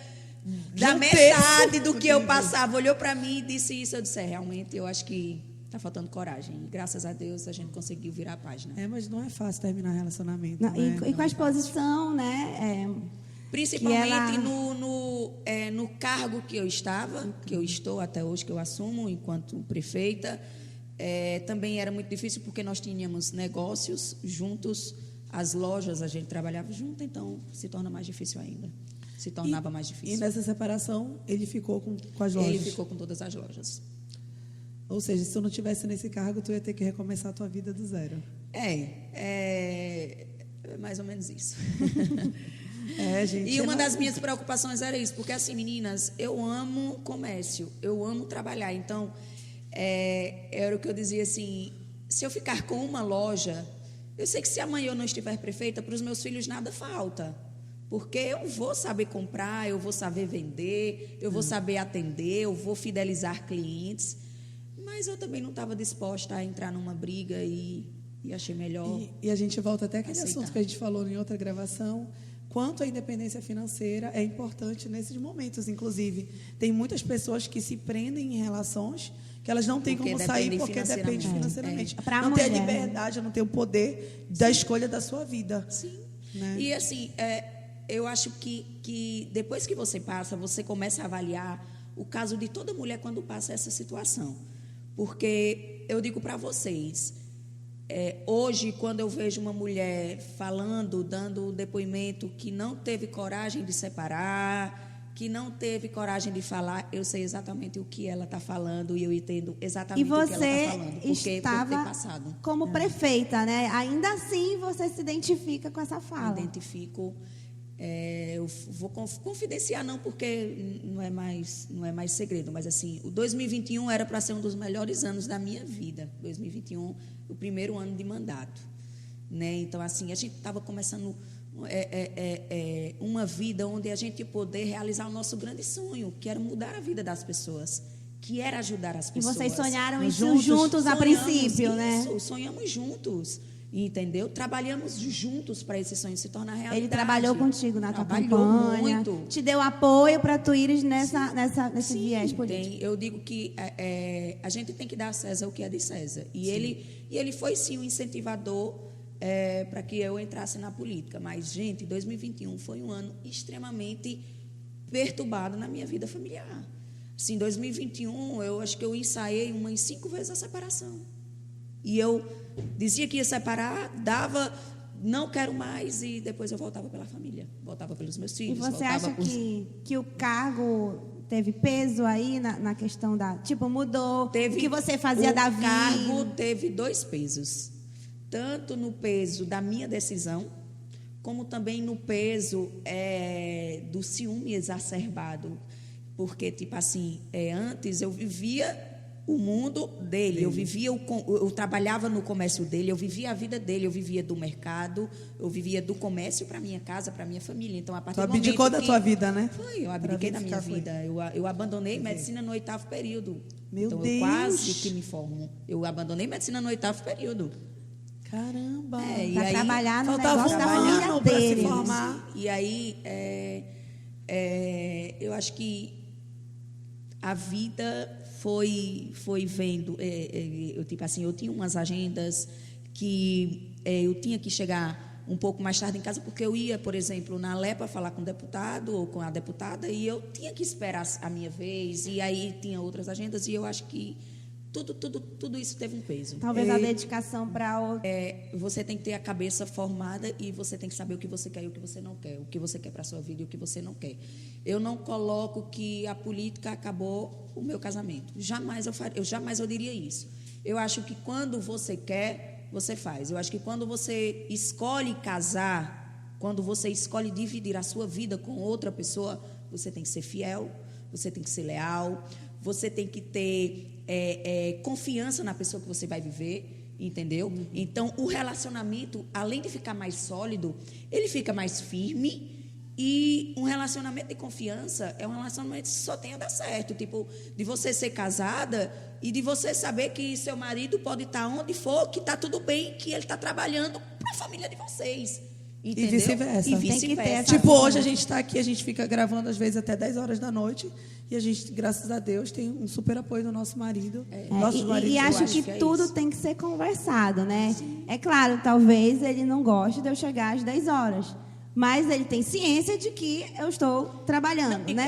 da metade do que eu passava, olhou para mim e disse isso. Eu disse, realmente, eu acho que está faltando coragem. E, graças a Deus, a gente conseguiu virar a página. Mas não é fácil terminar relacionamento. Não, né? E com a exposição, né? Principalmente no cargo que eu estava, que eu estou até hoje, que eu assumo enquanto prefeita. Também era muito difícil porque nós tínhamos negócios juntos, as lojas a gente trabalhava junto, então se torna mais difícil ainda. Se tornava mais difícil. E nessa separação, ele ficou com as lojas? Ele ficou com todas as lojas. Ou seja, se tu não tivesse nesse cargo, tu ia ter que recomeçar a tua vida do zero. É mais ou menos isso. Gente. E uma das minhas preocupações era isso, porque assim, meninas, eu amo comércio, eu amo trabalhar. Então, era o que eu dizia assim, se eu ficar com uma loja, eu sei que se amanhã eu não estiver prefeita, para os meus filhos nada falta. Porque eu vou saber comprar, eu vou saber vender, eu vou saber atender, eu vou fidelizar clientes. Mas eu também não estava disposta a entrar numa briga e achei melhor. E a gente volta até aquele aceitar. assunto que a gente falou em outra gravação. Quanto a independência financeira é importante nesses momentos, inclusive. Tem muitas pessoas que se prendem em relações que elas não têm como sair porque depende financeiramente. Não tem a liberdade, não tem o poder da escolha da sua vida. Sim. Né? E assim, eu acho que depois que você passa, você começa a avaliar o caso de toda mulher quando passa essa situação. Porque eu digo para vocês, hoje, quando eu vejo uma mulher falando, dando um depoimento que não teve coragem de separar, que não teve coragem de falar, eu sei exatamente o que ela está falando e eu entendo exatamente o que ela está falando. Porque estava por ter passado. Como prefeita, né? Ainda assim, você se identifica com essa fala. Me identifico. Eu vou confidenciar não, porque não é mais segredo, mas assim, o 2021 era para ser um dos melhores anos da minha vida. 2021, o primeiro ano de mandato, né? Então assim, a gente estava começando uma vida onde a gente ia poder realizar o nosso grande sonho, que era mudar a vida das pessoas, que era ajudar as pessoas. E vocês sonharam isso juntos a princípio, né? Sonhamos juntos. Entendeu? Trabalhamos juntos para esse sonho se tornar realidade. Ele trabalhou contigo na tua campanha, muito. Te deu apoio para tu ires nesse viés político. Eu digo que a gente tem que dar a César o que é de César. E ele foi sim um incentivador para que eu entrasse na política. Mas, gente, 2021 foi um ano extremamente perturbado na minha vida familiar. Assim, em 2021, eu acho que eu ensaiei umas 5 vezes a separação. E eu dizia que ia separar, dava, não quero mais, e depois eu voltava pela família, voltava pelos meus filhos. E você acha que o cargo teve peso aí na questão da... Tipo, mudou o que você fazia da vida? O cargo teve 2 pesos. Tanto no peso da minha decisão, como também no peso do ciúme exacerbado. Porque, tipo assim, antes eu vivia o mundo dele, eu trabalhava no comércio dele, eu vivia a vida dele, eu vivia do mercado, eu vivia do comércio para minha casa, para minha família. Então, a partir do momento abdicou da tua vida, né? Eu abdiquei da minha vida. Eu abandonei medicina no 8º período. Meu Deus. Eu quase que me formo. Eu abandonei medicina no 8º período. Caramba! Para trabalhar no faltava negócio da família para dele. se formar. E aí, eu acho que a vida foi vendo, tipo assim, eu tinha umas agendas que eu tinha que chegar um pouco mais tarde em casa, porque eu ia, por exemplo, na Lepa falar com o deputado ou com a deputada e eu tinha que esperar a minha vez, e aí tinha outras agendas, e eu acho que tudo isso teve um peso. Talvez a dedicação para o... Você tem que ter a cabeça formada e você tem que saber o que você quer e o que você não quer, o que você quer para a sua vida e o que você não quer. Eu não coloco que a política acabou o meu casamento. Jamais eu diria isso. Eu acho que quando você quer, você faz. Eu acho que quando você escolhe casar, quando você escolhe dividir a sua vida com outra pessoa, você tem que ser fiel, você tem que ser leal, você tem que ter confiança na pessoa que você vai viver, entendeu? Então, o relacionamento, além de ficar mais sólido, ele fica mais firme. E um relacionamento de confiança é um relacionamento que só tem a dar certo. Tipo, de você ser casada e de você saber que seu marido pode estar onde for, que está tudo bem, que ele está trabalhando para a família de vocês. Entendeu? E vice-versa. E vice-versa. Tipo, hoje a gente está aqui, a gente fica gravando às vezes até 10 horas da noite e a gente, graças a Deus, tem um super apoio do nosso marido. E acho que tudo tem que ser conversado, né? Sim. É claro, talvez ele não goste de eu chegar às 10 horas. Mas ele tem ciência de que eu estou trabalhando, não, né?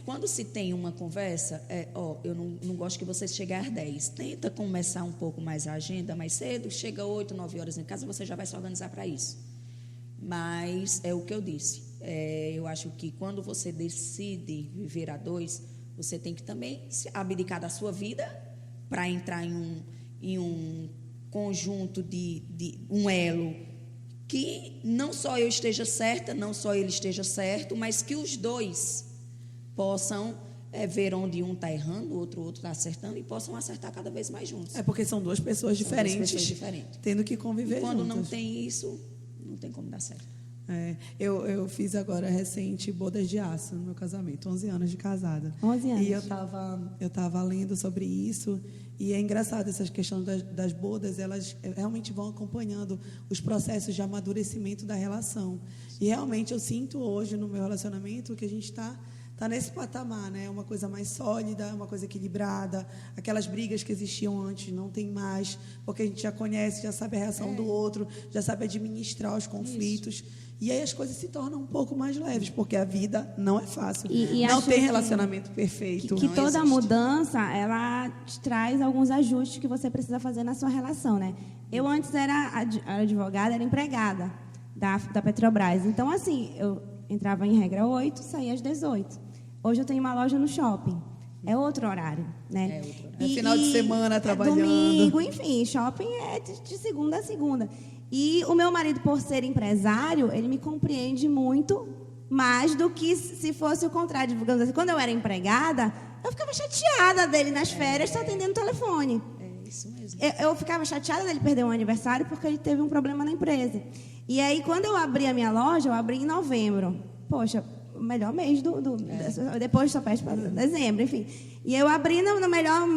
Quando se tem uma conversa, eu não gosto que você chegue às 10. Tenta começar um pouco mais a agenda mais cedo, chega 8, 9 horas em casa, você já vai se organizar para isso. Mas é o que eu disse. Eu acho que quando você decide viver a dois, você tem que também se abdicar da sua vida para entrar em um conjunto de um elo que não só eu esteja certa, não só ele esteja certo, mas que os dois possam ver onde um está errando, o outro está acertando, e possam acertar cada vez mais juntos. Porque são duas pessoas diferentes, tendo que conviver juntas. Quando juntas. não tem isso, não tem como dar certo. Eu fiz agora recente bodas de aço no meu casamento, 11 anos de casada. 11 anos. E eu tava lendo sobre isso. E é engraçado, essas questões das bodas, elas realmente vão acompanhando os processos de amadurecimento da relação. E realmente eu sinto hoje no meu relacionamento que a gente está nesse patamar, né? Uma coisa mais sólida, uma coisa equilibrada. Aquelas brigas que existiam antes não tem mais, porque a gente já conhece, já sabe a reação do outro, já sabe administrar os conflitos. Isso. E aí as coisas se tornam um pouco mais leves, porque a vida não é fácil. Não tem relacionamento perfeito. Que toda mudança, ela te traz alguns ajustes que você precisa fazer na sua relação, né? Eu antes era advogada, era empregada da Petrobras. Então, assim, eu entrava em regra 8, saía às 18. Hoje eu tenho uma loja no shopping. É outro horário, né? Final de semana trabalhando. Domingo, enfim, shopping é de segunda a segunda. E o meu marido, por ser empresário, ele me compreende muito mais do que se fosse o contrário. Digamos assim, quando eu era empregada, eu ficava chateada dele nas férias, só atendendo o telefone. É isso mesmo. Eu ficava chateada dele perder um aniversário porque ele teve um problema na empresa. E aí, quando eu abri a minha loja, eu abri em novembro. Poxa, o melhor mês depois só pede para dezembro, enfim. E eu abri no melhor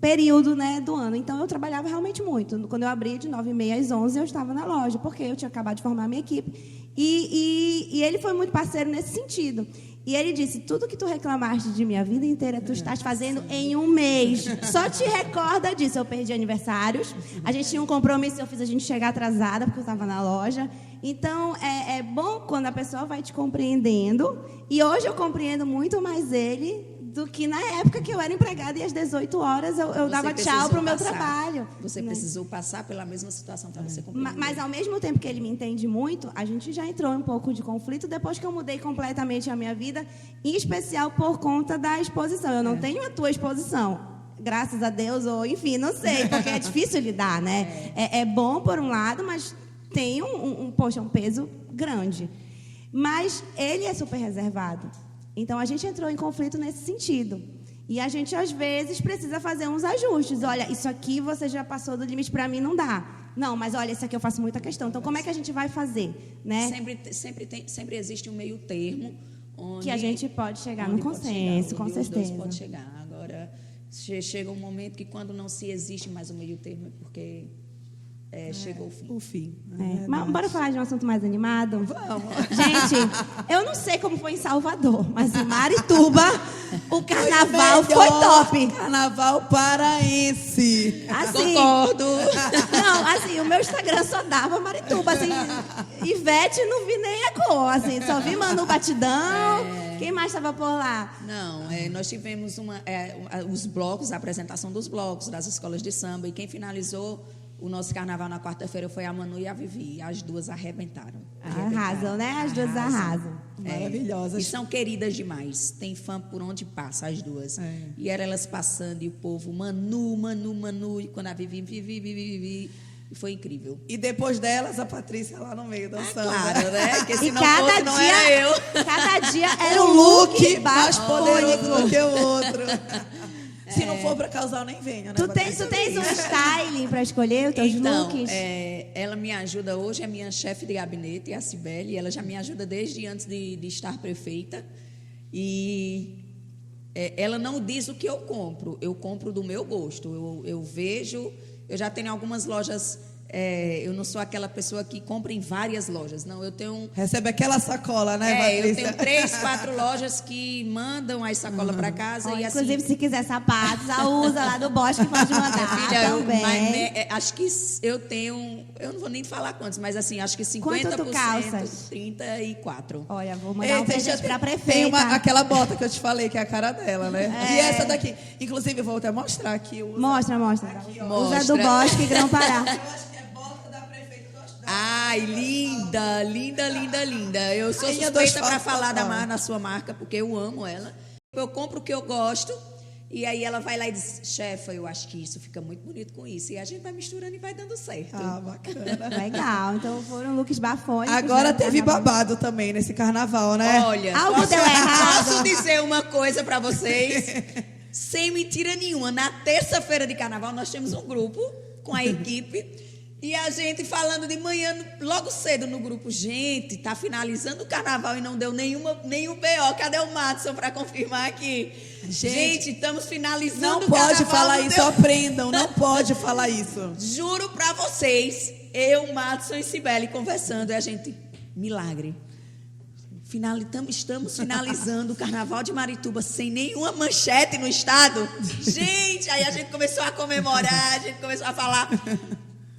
período, né, do ano. Então, eu trabalhava realmente muito. Quando eu abri, de 9h30 às 11h, eu estava na loja, porque eu tinha acabado de formar a minha equipe. E ele foi muito parceiro nesse sentido. E ele disse, tudo que tu reclamaste de minha vida inteira, tu estás fazendo em um mês. Só te recorda disso. Eu perdi aniversários, a gente tinha um compromisso, eu fiz a gente chegar atrasada, porque eu estava na loja. Então, é bom quando a pessoa vai te compreendendo. E hoje eu compreendo muito mais ele do que na época que eu era empregada e às 18 horas eu dava tchau para o meu trabalho. Você precisou passar pela mesma situação para você compreender. Mas, ao mesmo tempo que ele me entende muito, a gente já entrou em um pouco de conflito depois que eu mudei completamente a minha vida, em especial por conta da exposição. Eu não tenho a tua exposição, graças a Deus, ou enfim, não sei, porque é difícil lidar, né? É bom por um lado, mas tem um peso grande. Mas ele é super reservado. Então, a gente entrou em conflito nesse sentido. E a gente, às vezes, precisa fazer uns ajustes. Olha, isso aqui você já passou do limite, para mim não dá. Não, mas olha, isso aqui eu faço muita questão. Então, como é que a gente vai fazer? Né? Sempre existe um meio termo. Onde, que a gente pode chegar no consenso, com certeza. Os dois pode chegar. Agora, chega um momento que quando não se existe mais um meio termo, é porque... chegou o fim. Mas bora falar de um assunto mais animado? Vamos. Gente, eu não sei como foi em Salvador, mas em Marituba o carnaval foi top. Carnaval paraense. Assim, concordo. Não, Não, assim, o meu Instagram só dava Marituba, assim, Ivete não vi nem a cor, assim, só vi Manu Batidão, quem mais estava por lá? Não, nós tivemos os blocos, a apresentação dos blocos, das escolas de samba, e quem finalizou o nosso carnaval na quarta-feira foi a Manu e a Vivi, as duas arrebentaram. Arrasam, né? As duas arrasam. Maravilhosas. E são queridas demais, tem fã por onde passa, as duas. E era elas passando, e o povo, Manu, Manu, Manu, e quando a Vivi, Vivi, e foi incrível. E depois delas, a Patrícia lá no meio dançando. Claro, né? Porque se E não fosse, não era eu. Cada dia era Um um look mais poderoso bafônico. do que o outro. Se não for para causar, nem venha, né? Tu tens um styling para escolher os teus Então, looks? ela me ajuda hoje, é minha chefe de gabinete, a Cibele, ela já me ajuda desde antes de estar prefeita. E ela não diz o que eu compro do meu gosto. Eu vejo, eu já tenho algumas lojas, eu não sou aquela pessoa que compra em várias lojas, não, eu tenho... Recebe aquela sacola, né, Patrícia? Eu tenho 3, 4 lojas que mandam as sacolas para casa. Ó, e inclusive, assim, se quiser sapatos, a usa lá do Bosque pode mandar filha, também. acho que eu tenho, eu não vou nem falar quantos, mas assim, acho que 50%, Quanto tu calças? 34. Olha, vou mandar um presente para a Tem prefeita. aquela bota que eu te falei, que é a cara dela, né? E essa daqui. Inclusive, eu vou até mostrar aqui. Mostra. Aqui, ó. Usa do Bosque Grão-Pará. Eu acho que é bota da prefeita do Estado. Ai, linda, linda, linda, linda. Eu sou Rainha dos suspeita para fatos, falar papai. na sua marca, porque eu amo ela. Eu compro o que eu gosto. E aí ela vai lá e diz, chefa, eu acho que isso fica muito bonito com isso. E a gente vai misturando e vai dando certo. Ah, bacana. Legal, então foram looks bafônicos. Agora né, teve carnaval. babado também nesse carnaval, né? Olha, Algo deu errado. posso dizer uma coisa para vocês? Sem mentira nenhuma. Na terça-feira de carnaval, nós temos um grupo com a equipe. E a gente falando de manhã, logo cedo no grupo. Gente, tá finalizando o carnaval e não deu nenhum BO. Cadê o Madison para confirmar aqui? Gente, estamos finalizando Não o carnaval. pode falar não isso, deu- aprendam. Não pode falar isso. Juro pra vocês, eu, Madison e Cibele conversando, e a gente, milagre. Estamos finalizando o Carnaval de Marituba sem nenhuma manchete no estado. Gente, aí a gente começou a comemorar, a gente começou a falar.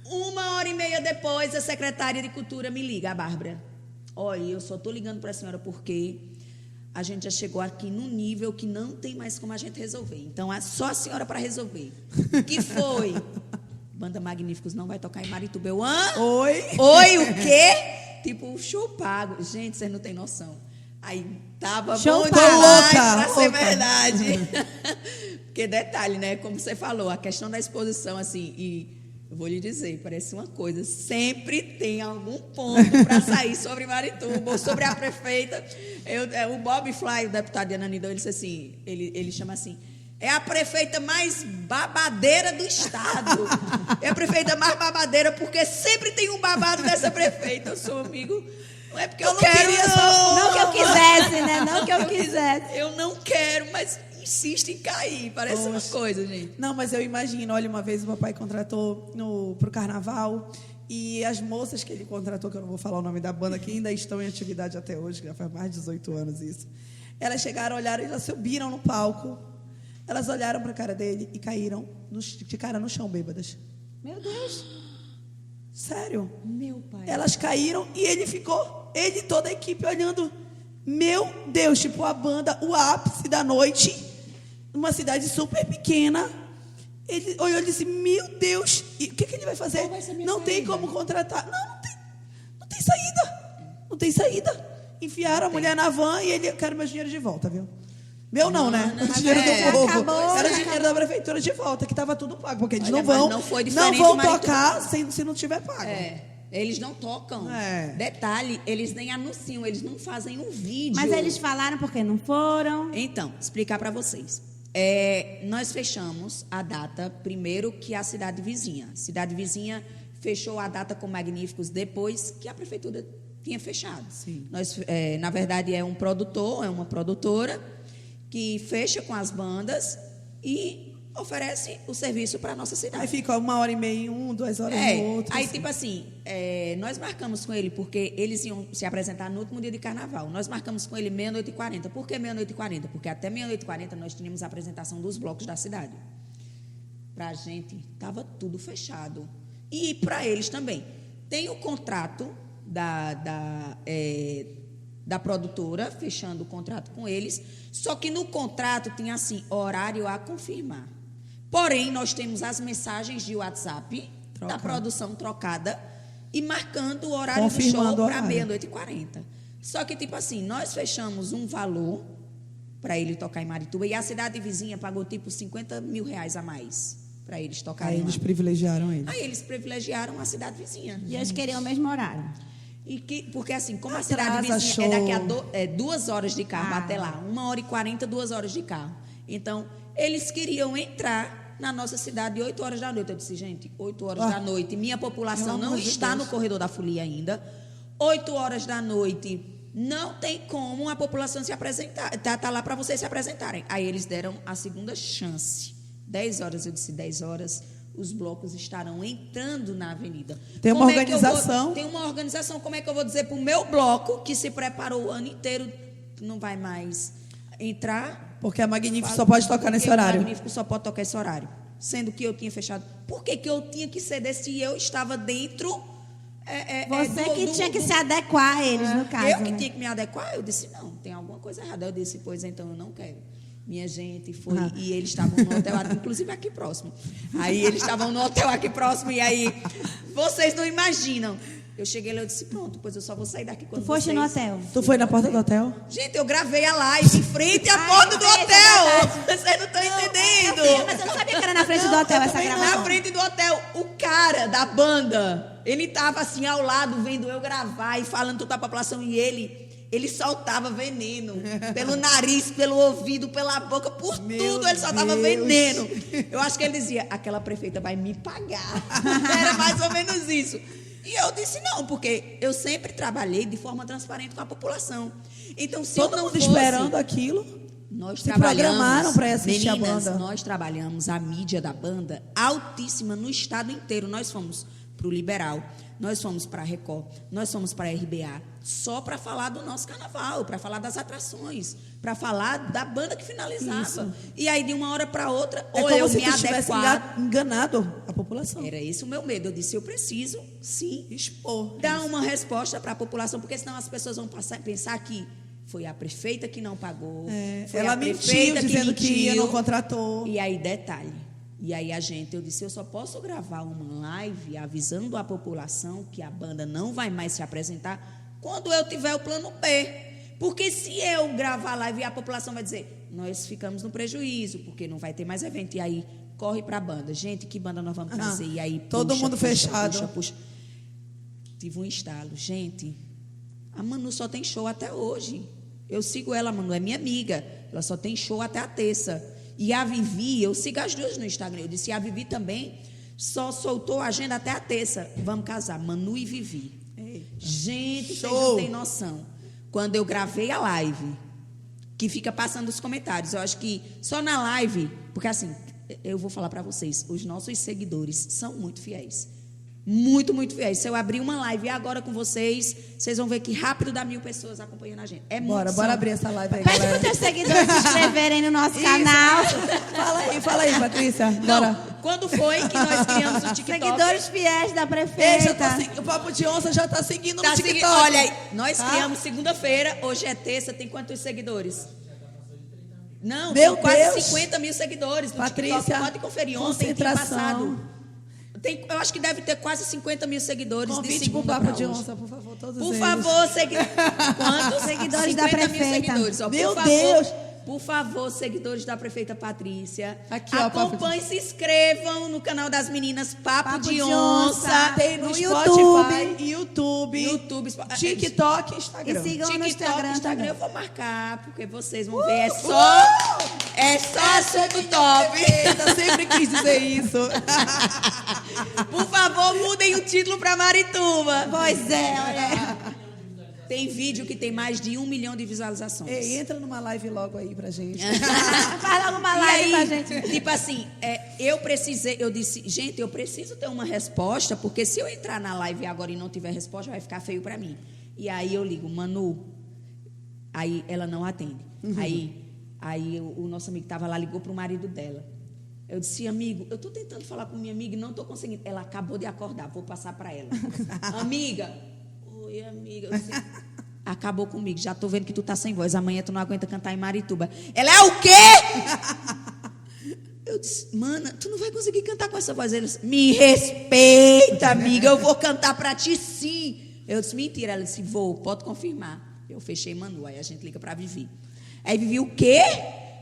1h30 depois, a secretária de Cultura me liga, a Bárbara. Olha, eu só estou ligando para a senhora porque a gente já chegou aqui num nível que não tem mais como a gente resolver. Então, é só a senhora para resolver. O que foi? Banda Magníficos não vai tocar em Marituba. Eu, hã? Oi? Oi, o quê? Tipo, show pago. Gente, vocês não têm noção. Aí, tava Show bom pago. demais Louca, pra ser louca. verdade. Porque detalhe, né? Como você falou, a questão da exposição, assim, e eu vou lhe dizer, parece uma coisa, sempre tem algum ponto para sair sobre Marituba ou sobre a prefeita. O Bob Fly, o deputado de Ananidão, ele disse assim, ele chama assim, é a prefeita mais babadeira do estado. É a prefeita mais babadeira porque sempre tem um babado dessa prefeita. Eu sou amigo, não é porque eu não quero, queria Não que eu quisesse, né? Não que eu quisesse. Eu não quero, mas insiste em cair. Parece uma coisa, gente. Não, mas eu imagino, olha, uma vez o papai contratou pro carnaval e as moças que ele contratou, que eu não vou falar o nome da banda, que ainda estão em atividade até hoje, que já faz mais de 18 anos isso. Elas chegaram, olharam, elas subiram no palco, elas olharam para a cara dele e caíram de cara no chão, bêbadas. Meu Deus. Sério. Meu pai. Elas caíram e ele e toda a equipe olhando. Meu Deus, tipo a banda, o ápice da noite, numa cidade super pequena. Ele olhou e disse, meu Deus, e o que ele vai fazer? Qual vai ser a minha Não tem saída? como contratar. Não tem saída. Não tem saída. Enfiaram a mulher na van e ele, eu quero meu dinheiro de volta, viu? Meu não, né? Não, O dinheiro do povo. acabou, Era o já dinheiro da prefeitura de volta, que estava tudo pago. Porque eles Olha, não vão, mas não foi não diferente vão em Marituba. tocar se não tiver pago. Eles não tocam. É. Detalhe, eles nem anunciam, eles não fazem um vídeo. Mas eles falaram porque não foram. Então, explicar para vocês. Nós fechamos a data primeiro que a cidade vizinha. A cidade vizinha fechou a data com Magníficos depois que a prefeitura tinha fechado. Sim. Nós, na verdade, é um produtor, é uma produtora que fecha com as bandas e oferece o serviço para a nossa cidade. Aí fica 1h30 em um, 2 horas no outro. Aí assim. tipo assim, nós marcamos com ele porque eles iam se apresentar no último dia de carnaval. Nós marcamos com ele 00:40. Por que 00:40? Porque até 00:40 nós tínhamos a apresentação dos blocos da cidade. Pra gente, tava tudo fechado. e para eles também. Tem o contrato da produtora, fechando o contrato com eles, só que no contrato tinha assim, horário a confirmar. Porém, nós temos as mensagens de WhatsApp da produção trocada e marcando o horário do show para 00:40. Só que, tipo assim, nós fechamos um valor para ele tocar em Marituba e a cidade vizinha pagou, tipo, R$50 mil a mais para eles tocarem. Aí eles privilegiaram eles. Aí eles privilegiaram a cidade vizinha. E eles queriam o mesmo horário. Porque assim, como a cidade vizinha é daqui a 2 horas de carro até lá, 1h40, 2 horas de carro. Então, eles queriam entrar na nossa cidade 8 horas da noite. Eu disse, gente, 8 horas da noite, minha população não está no corredor da folia ainda. 8 horas da noite, não tem como a população se apresentar. Tá lá para vocês se apresentarem. Aí eles deram a segunda chance. 10 horas, eu disse, 10 horas, os blocos estarão entrando na avenida. Tem uma organização. Tem uma organização. Como é que eu vou dizer para o meu bloco, que se preparou o ano inteiro, não vai mais entrar? Porque a Magnífico só pode tocar nesse horário. A Magnífico só pode tocar esse horário. Sendo que eu tinha fechado. Por que eu tinha que ceder se eu estava dentro... Você tinha que se adequar a eles, no caso. Eu que tinha que me adequar? Eu disse, não, tem alguma coisa errada. Eu disse, pois então eu não quero. Minha gente, foi... E eles estavam no hotel, inclusive aqui próximo. Aí eles estavam no hotel aqui próximo, e aí... Vocês não imaginam. Eu cheguei lá e disse, pronto, pois eu só vou sair daqui quando vocês... Tu foste no hotel? Tu foi na porta do hotel? Gente, eu gravei a live em frente à porta do hotel. Vocês não estão entendendo. Mas eu não sabia que era na frente do hotel essa gravação. Na frente do hotel, o cara da banda, ele estava assim ao lado, vendo eu gravar e falando toda a população, e ele soltava veneno pelo nariz, pelo ouvido, pela boca, por tudo ele soltava veneno. Eu acho que ele dizia, aquela prefeita vai me pagar. Era mais ou menos isso. E eu disse não, porque eu sempre trabalhei de forma transparente com a população. Então, se todo eu não mundo fosse, esperando aquilo. nós se programaram para assistir meninas, a banda. Nós trabalhamos a mídia da banda altíssima no estado inteiro. Nós fomos para o Liberal, nós fomos para a Record, nós fomos para a RBA, só para falar do nosso carnaval, para falar das atrações, para falar da banda que finalizava. Isso. E aí, de uma hora para outra, ou eu me adequar... enganado a população. Era esse o meu medo. Eu disse, eu preciso, sim, expor, dar uma resposta para a população, porque senão as pessoas vão pensar que foi a prefeita que não pagou, foi ela a prefeita dizendo que mentiu, não contratou. E aí, detalhe. E aí eu disse, eu só posso gravar uma live avisando a população que a banda não vai mais se apresentar quando eu tiver o plano B. Porque se eu gravar a live, a população vai dizer, nós ficamos no prejuízo, porque não vai ter mais evento. E aí, corre para a banda. Gente, que banda nós vamos fazer? E aí, todo mundo fechado. Puxa. Tive um estalo. Gente, a Manu só tem show até hoje. Eu sigo ela, a Manu é minha amiga. Ela só tem show até a terça. E a Vivi, eu sigo as duas no Instagram. Eu disse, a Vivi também só soltou a agenda até a terça. Vamos casar, Manu e Vivi. Eita. Gente, show. Vocês não têm noção. Quando eu gravei a live, que fica passando os comentários, eu acho que só na live, porque assim, eu vou falar para vocês, os nossos seguidores são muito fiéis. Muito, muito fiéis. Se eu abrir uma live agora com vocês, vocês vão ver que rápido dá 1000 pessoas acompanhando a gente. Bora abrir essa live aí, Pede para os teus seguidores se inscreverem no nosso canal. Fala aí, Patrícia. Bora. Quando foi que nós criamos o TikTok? Seguidores fiéis da prefeita. O Papo de Onça já está seguindo no TikTok. Olha aí, nós criamos segunda-feira, hoje é terça, tem quantos seguidores? Não, tem quase 50 mil seguidores no Patrícia, TikTok. Pode conferir, ontem tinha passado. Eu acho que deve ter quase 50 mil seguidores. Convite de segunda pro Papo de Onça, por favor, todos por eles. favor, quantos? Seguidores da prefeita. Mil seguidores. Ó, Meu Deus! Por favor, seguidores da prefeita Patrícia, aqui, acompanhem, se inscrevam no canal das meninas Papo de Onça. Tem no YouTube, TikTok, Instagram. E sigam no Instagram. Eu vou marcar, porque vocês vão ver. É só assunto top. Eu sempre quis dizer isso. Por favor, mudem o título para Marituba. Pois é, olha. Tem vídeo que tem mais de 1 milhão de visualizações. Ei, entra numa live logo aí pra gente. Faz logo uma live pra gente. Tipo assim, eu disse, gente, eu preciso ter uma resposta, porque se eu entrar na live agora e não tiver resposta, vai ficar feio pra mim. E aí eu ligo, Manu, aí ela não atende. Aí o nosso amigo que tava lá ligou pro marido dela. Eu disse, amigo, eu estou tentando falar com minha amiga e não estou conseguindo. Ela acabou de acordar, vou passar para ela. Amiga, oi, amiga. Eu disse, acabou comigo, já estou vendo que tu tá sem voz. Amanhã tu não aguenta cantar em Marituba. Ela é o quê? Eu disse, mana, tu não vai conseguir cantar com essa voz. Ele disse, me respeita, amiga, eu vou cantar para ti sim. Eu disse, mentira. Ela disse, vou, pode confirmar. Eu fechei Manu, aí a gente liga para Vivi. Aí Vivi, o quê?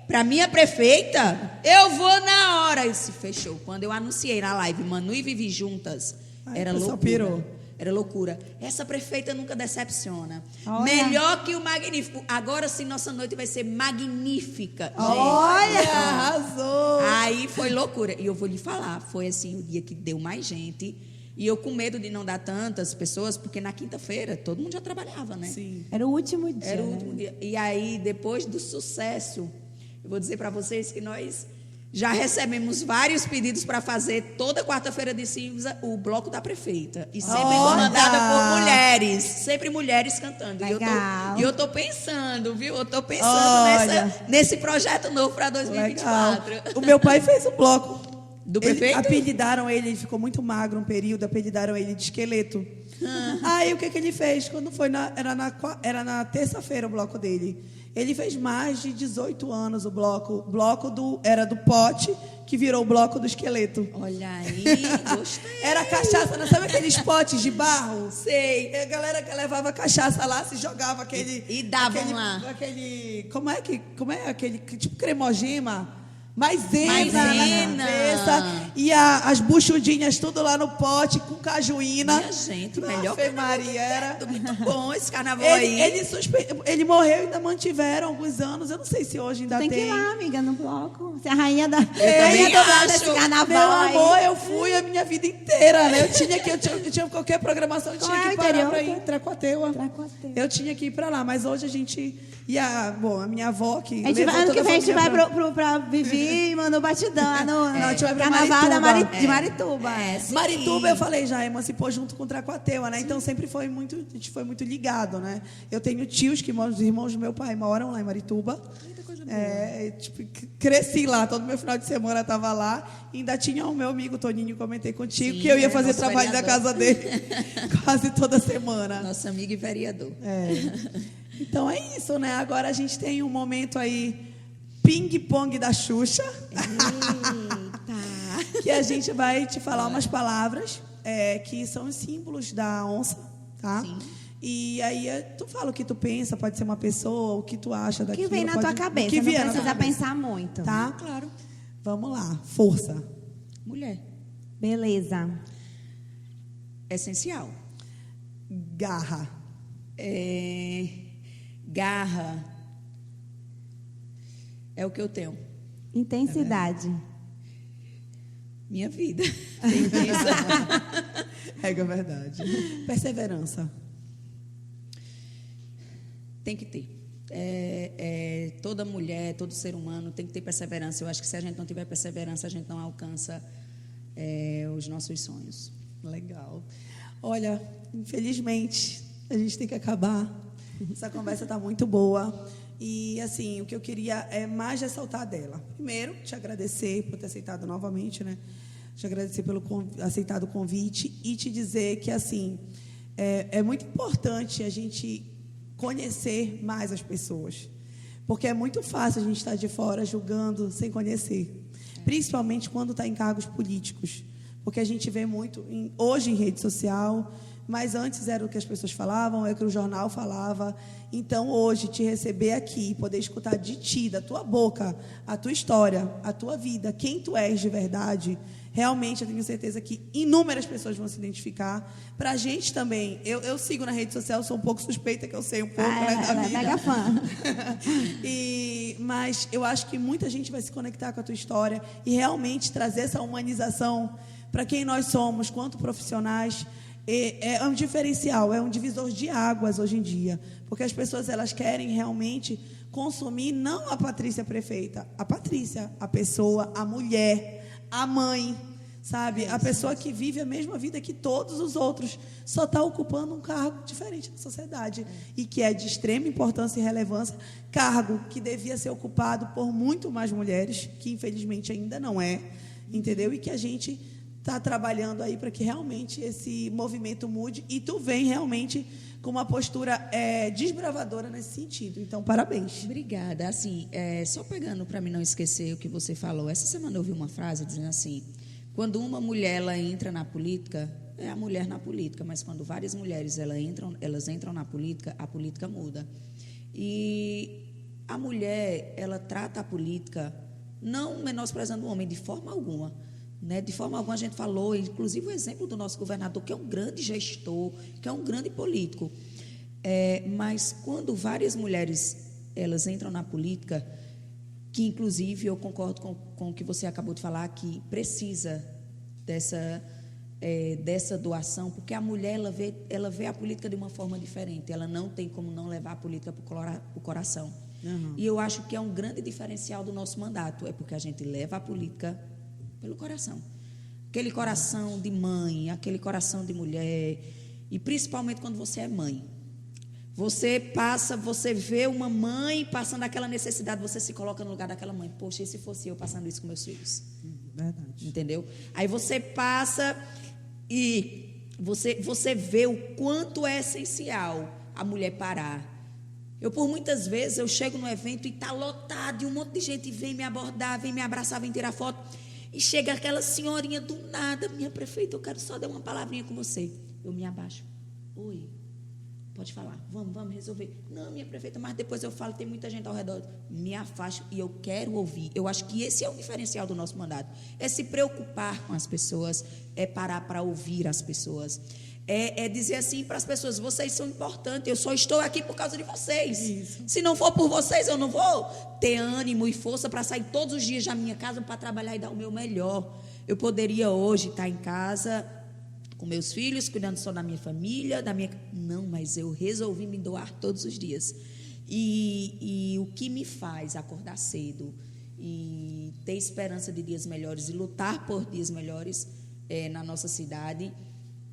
Para minha prefeita? Eu vou na hora. Isso fechou. Quando eu anunciei na live Manu e Vivi juntas, era loucura. Pirou. Era loucura. Essa prefeita nunca decepciona. Olha. Melhor que o Magnífico. Agora sim, nossa noite vai ser magnífica. Gente. Olha, arrasou. Aí foi loucura. E eu vou lhe falar, foi assim o dia que deu mais gente. E eu com medo de não dar tantas pessoas, porque na quinta-feira todo mundo já trabalhava, né? Sim. Era o último dia. Era o último dia. E aí, depois do sucesso, eu vou dizer para vocês que nós já recebemos vários pedidos para fazer toda quarta-feira de cinza o bloco da prefeita. E sempre comandada por mulheres. Sempre mulheres cantando. Legal. E eu tô pensando, viu? Eu tô pensando nesse projeto novo para 2024. Legal. O meu pai fez um bloco. Do prefeito? Apelidaram ele ficou muito magro um período, apelidaram ele de esqueleto. Aí o que ele fez? Quando foi era na terça-feira o bloco dele. Ele fez mais de 18 anos o bloco. Era do pote, que virou o bloco do esqueleto. Olha aí, gostei. Era cachaça, não sabe aqueles potes de barro? Sei. E a galera que levava cachaça lá, se jogava aquele... E davam lá. Como é aquele tipo cremogema? Maisena na cabeça. E as buchudinhas tudo lá no pote, com cajuína. Minha gente, melhor Ave Maria, era muito bom esse carnaval aí. Ele morreu e ainda mantiveram alguns anos. Eu não sei se hoje ainda Tem tem. que ir lá, amiga, no bloco. Você é a rainha da também desse acho. carnaval. Meu aí. amor, eu fui a minha vida inteira, né? Eu tinha qualquer programação, eu Qual tinha é que o parar interior? pra ir em Tracuateua. Tracuateua. Eu tinha que ir pra lá, mas hoje a gente... a minha avó que... Ano que vem a gente vai pra Vivi e mandou batidão no a gente vai pra carnaval Marituba. de Marituba. Marituba, eu falei, já emancipou junto com Tracuateua, né? Então sempre foi muito, a gente foi muito ligado, né? Eu tenho tios que os irmãos do meu pai moram lá em Marituba. Cresci lá, todo meu final de semana estava lá. E ainda tinha o meu amigo Toninho, comentei contigo, que eu ia fazer trabalho da casa dele quase toda semana. Nosso amigo e vereador. Então é isso, né? Agora a gente tem um momento aí, ping-pong da Xuxa. Eita. Que a gente vai te falar umas palavras que são os símbolos da onça, tá? Sim. E aí tu fala o que tu pensa, pode ser uma pessoa, o que tu acha O daquilo. que vem na tua cabeça, que não vier na tua precisa cabeça. pensar muito. Tá? Claro. Vamos lá. Força. Mulher. Beleza. Essencial. Garra. Garra. É o que eu tenho. Intensidade. Minha vida. É verdade. Perseverança. Tem que ter. Toda mulher, todo ser humano tem que ter perseverança. Eu acho que se a gente não tiver perseverança, a gente não alcança os nossos sonhos. Legal. Olha, infelizmente, a gente tem que acabar. Essa conversa está muito boa. E, assim, o que eu queria é mais ressaltar dela. Primeiro, te agradecer por ter aceitado novamente, né? Te agradecer pelo aceitado o convite e te dizer que, assim, é muito importante a gente conhecer mais as pessoas. Porque é muito fácil a gente estar de fora julgando sem conhecer. Principalmente quando está em cargos políticos. Porque a gente vê muito, hoje em rede social, mas antes era o que as pessoas falavam, é o que o jornal falava. Então, hoje, te receber aqui, poder escutar de ti, da tua boca, a tua história, a tua vida, quem tu és de verdade, realmente eu tenho certeza que inúmeras pessoas vão se identificar. Para a gente também, eu sigo na rede social, sou um pouco suspeita, que eu sei um pouco da vida. Mega fã. Mas eu acho que muita gente vai se conectar com a tua história e realmente trazer essa humanização para quem nós somos, quanto profissionais. É um diferencial, é um divisor de águas hoje em dia, porque as pessoas elas querem realmente consumir não a Patrícia prefeita, a Patrícia, a pessoa, a mulher, a mãe, sabe? A pessoa que vive a mesma vida que todos os outros, só está ocupando um cargo diferente na sociedade e que é de extrema importância e relevância, cargo que devia ser ocupado por muito mais mulheres, que infelizmente ainda não é, entendeu? E que a gente está trabalhando aí para que realmente esse movimento mude, e tu vem realmente com uma postura desbravadora nesse sentido. Então, parabéns. Obrigada. Assim, só pegando para mim não esquecer o que você falou. Essa semana eu ouvi uma frase dizendo assim: quando uma mulher ela entra na política, é a mulher na política, mas quando várias mulheres elas entram na política, a política muda. E a mulher, ela trata a política não menosprezando o homem de forma alguma. Né? De forma alguma a gente falou, inclusive o exemplo do nosso governador, que é um grande gestor, que é um grande político. Mas quando várias mulheres elas entram na política, que inclusive eu concordo com o que você acabou de falar, que precisa dessa doação, porque a mulher ela vê a política de uma forma diferente, ela não tem como não levar a política para o coração. Uhum. E eu acho que é um grande diferencial do nosso mandato, é porque a gente leva a política pelo coração. Aquele coração de mãe, aquele coração de mulher, e principalmente quando você é mãe. Você vê uma mãe passando aquela necessidade, você se coloca no lugar daquela mãe. Poxa, e se fosse eu passando isso com meus filhos? Verdade. Entendeu? Aí você passa e você vê o quanto é essencial a mulher parar. Por muitas vezes, eu chego no evento e está lotado, e um monte de gente vem me abordar, vem me abraçar, vem tirar foto. E chega aquela senhorinha do nada: minha prefeita, eu quero só dar uma palavrinha com você. Eu me abaixo. Oi, pode falar, vamos resolver. Não, minha prefeita, mas depois eu falo, tem muita gente ao redor. Me afasto e eu quero ouvir. Eu acho que esse é o diferencial do nosso mandato. É se preocupar com as pessoas, é parar para ouvir as pessoas. É dizer assim para as pessoas: vocês são importantes, eu só estou aqui por causa de vocês. Isso. Se não for por vocês, eu não vou ter ânimo e força para sair todos os dias da minha casa para trabalhar e dar o meu melhor. Eu poderia hoje estar em casa com meus filhos, cuidando só da minha família, Não, mas eu resolvi me doar todos os dias. E o que me faz acordar cedo e ter esperança de dias melhores e lutar por dias melhores na nossa cidade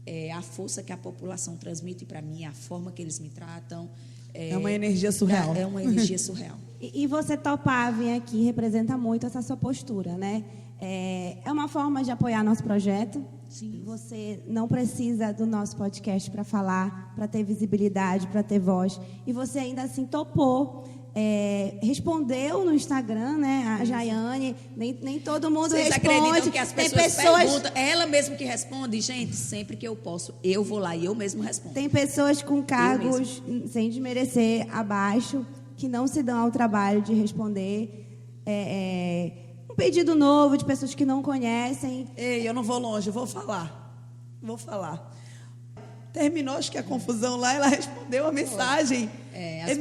é a força que a população transmite para mim, a forma que eles me tratam. É uma energia surreal. É uma energia surreal. E você topar vir aqui representa muito essa sua postura, né? É uma forma de apoiar nosso projeto. Sim. Você não precisa do nosso podcast para falar, para ter visibilidade, para ter voz. E você ainda assim topou. Respondeu no Instagram, né? A Jaiane, nem todo mundo Vocês responde. Acreditam que as pessoas perguntam, ela mesma que responde? Gente, sempre que eu posso, eu vou lá e eu mesmo respondo. Tem pessoas com cargos, sem desmerecer, abaixo, que não se dão ao trabalho de responder um pedido novo de pessoas que não conhecem. Ei, eu não vou longe, eu vou falar. Terminou, acho que a confusão lá, ela respondeu a mensagem.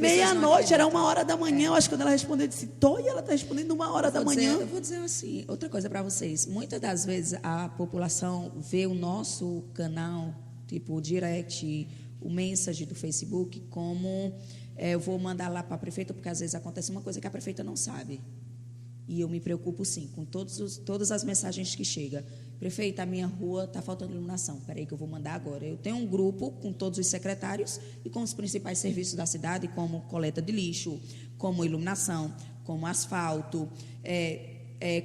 Meia-noite, era 1h da manhã. Eu acho que quando ela respondeu, eu disse: e ela está respondendo 1h da manhã. Eu vou dizer assim, outra coisa para vocês. Muitas das vezes a população vê o nosso canal, tipo o direct, o message do Facebook, como eu vou mandar lá para a prefeita, porque às vezes acontece uma coisa que a prefeita não sabe. E eu me preocupo, sim, com todas as mensagens que chegam. Prefeita, a minha rua está faltando iluminação. Espera aí que eu vou mandar agora. Eu tenho um grupo com todos os secretários e com os principais serviços da cidade, como coleta de lixo, como iluminação, como asfalto,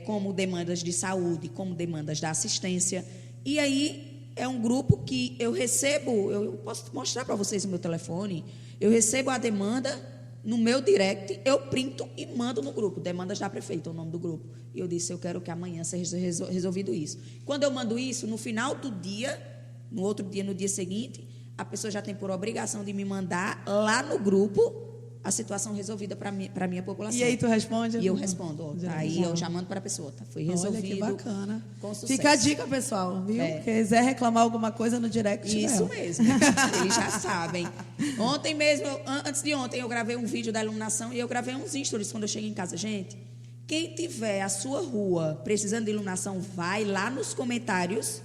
como demandas de saúde, como demandas da assistência. E aí é um grupo que eu recebo, eu posso mostrar para vocês o meu telefone, eu recebo a demanda no meu direct, eu printo e mando no grupo, demandas da prefeita, o nome do grupo. E eu disse: eu quero que amanhã seja resolvido isso. Quando eu mando isso, no final do dia, no outro dia, no dia seguinte, a pessoa já tem por obrigação de me mandar lá no grupo a situação resolvida para a minha população. E aí tu responde? E eu respondo. Aí eu já mando para a pessoa. Foi resolvido. Olha que bacana. Com sucesso. Fica a dica, pessoal, viu? Quiser reclamar alguma coisa no direct. Isso mesmo. Eles já sabem. Ontem mesmo, antes de ontem, eu gravei um vídeo da iluminação e eu gravei uns stories quando eu cheguei em casa. Gente, quem tiver a sua rua precisando de iluminação, vai lá nos comentários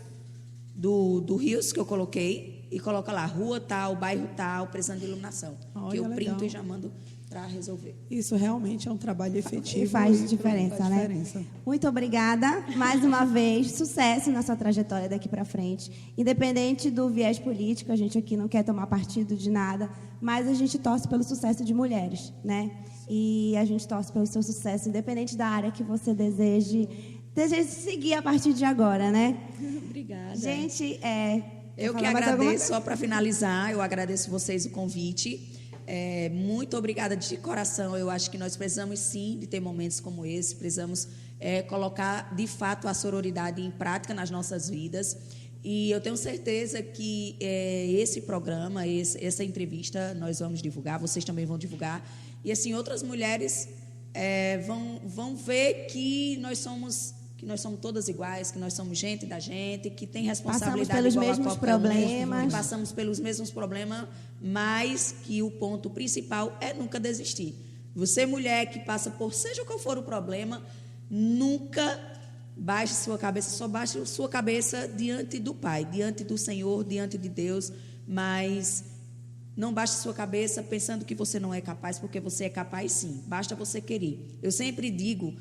do Rios que eu coloquei e coloca lá: rua tal, bairro tal, precisando de iluminação. Que eu printo e já mando para resolver. Isso realmente é um trabalho efetivo. E faz diferença, faz né? diferença. Muito obrigada. Mais uma vez, sucesso na sua trajetória daqui para frente. Independente do viés político, a gente aqui não quer tomar partido de nada, mas a gente torce pelo sucesso de mulheres, né? E a gente torce pelo seu sucesso, independente da área que você deseje seguir a partir de agora, né? Obrigada. Gente, eu que agradeço, só para finalizar, eu agradeço vocês o convite. Muito obrigada de coração. Eu acho que nós precisamos sim de ter momentos como esse, precisamos colocar de fato a sororidade em prática nas nossas vidas. E eu tenho certeza que esse programa, essa entrevista, nós vamos divulgar, vocês também vão divulgar. E assim, outras mulheres vão ver que nós somos todas iguais, que nós somos gente da gente, que tem responsabilidade igual a qualquer um, que passamos pelos mesmos problemas, mas que o ponto principal é nunca desistir. Você, mulher que passa por seja qual for o problema, nunca baixe sua cabeça, só baixe sua cabeça diante do Pai, diante do Senhor, diante de Deus, mas não baixe sua cabeça pensando que você não é capaz, porque você é capaz sim, basta você querer. Eu sempre digo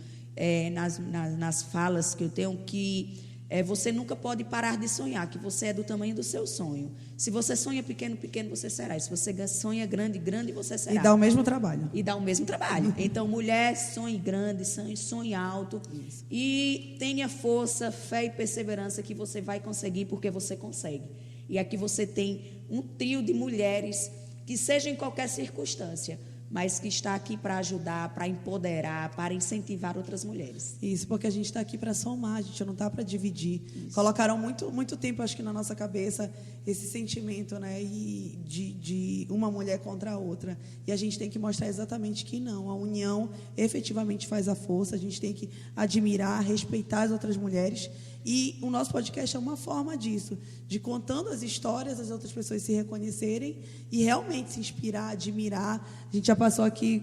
nas falas que eu tenho que você nunca pode parar de sonhar, que você é do tamanho do seu sonho. Se você sonha pequeno, pequeno você será. E se você sonha grande, grande você será. E dá o mesmo trabalho. Então, mulher, sonhe grande, sonhe alto. Isso. E tenha força, fé e perseverança que você vai conseguir, porque você consegue. E aqui você tem um trio de mulheres que seja em qualquer circunstância, mas que está aqui para ajudar, para empoderar, para incentivar outras mulheres. Isso, porque a gente está aqui para somar, a gente não está para dividir. Isso. Colocaram muito tempo, acho que na nossa cabeça, esse sentimento, né, de uma mulher contra a outra. E a gente tem que mostrar exatamente que não. A união efetivamente faz a força, a gente tem que admirar, respeitar as outras mulheres. E o nosso podcast é uma forma disso, de contando as histórias, as outras pessoas se reconhecerem e realmente se inspirar, admirar. A gente já passou aqui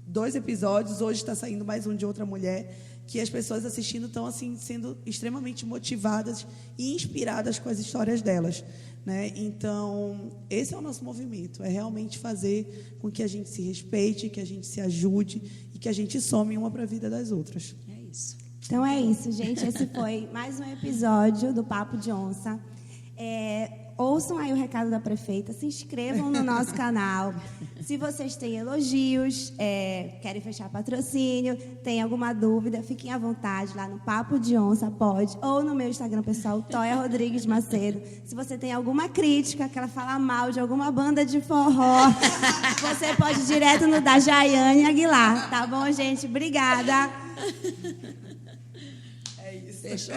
2 episódios, hoje está saindo mais um de outra mulher, que as pessoas assistindo estão assim, sendo extremamente motivadas e inspiradas com as histórias delas, né? Então, esse é o nosso movimento, é realmente fazer com que a gente se respeite, que a gente se ajude e que a gente some uma para a vida das outras. É isso. Então é isso, gente. Esse foi mais um episódio do Papo de Onça. Ouçam aí o recado da prefeita, se inscrevam no nosso canal. Se vocês têm elogios, querem fechar patrocínio, tem alguma dúvida, fiquem à vontade lá no Papo de Onça, pode, ou no meu Instagram pessoal, Toia Rodrigues Macedo. Se você tem alguma crítica, quer falar mal de alguma banda de forró, você pode ir direto no da Jaiane Aguilar, tá bom, gente? Obrigada. É isso. Fechou?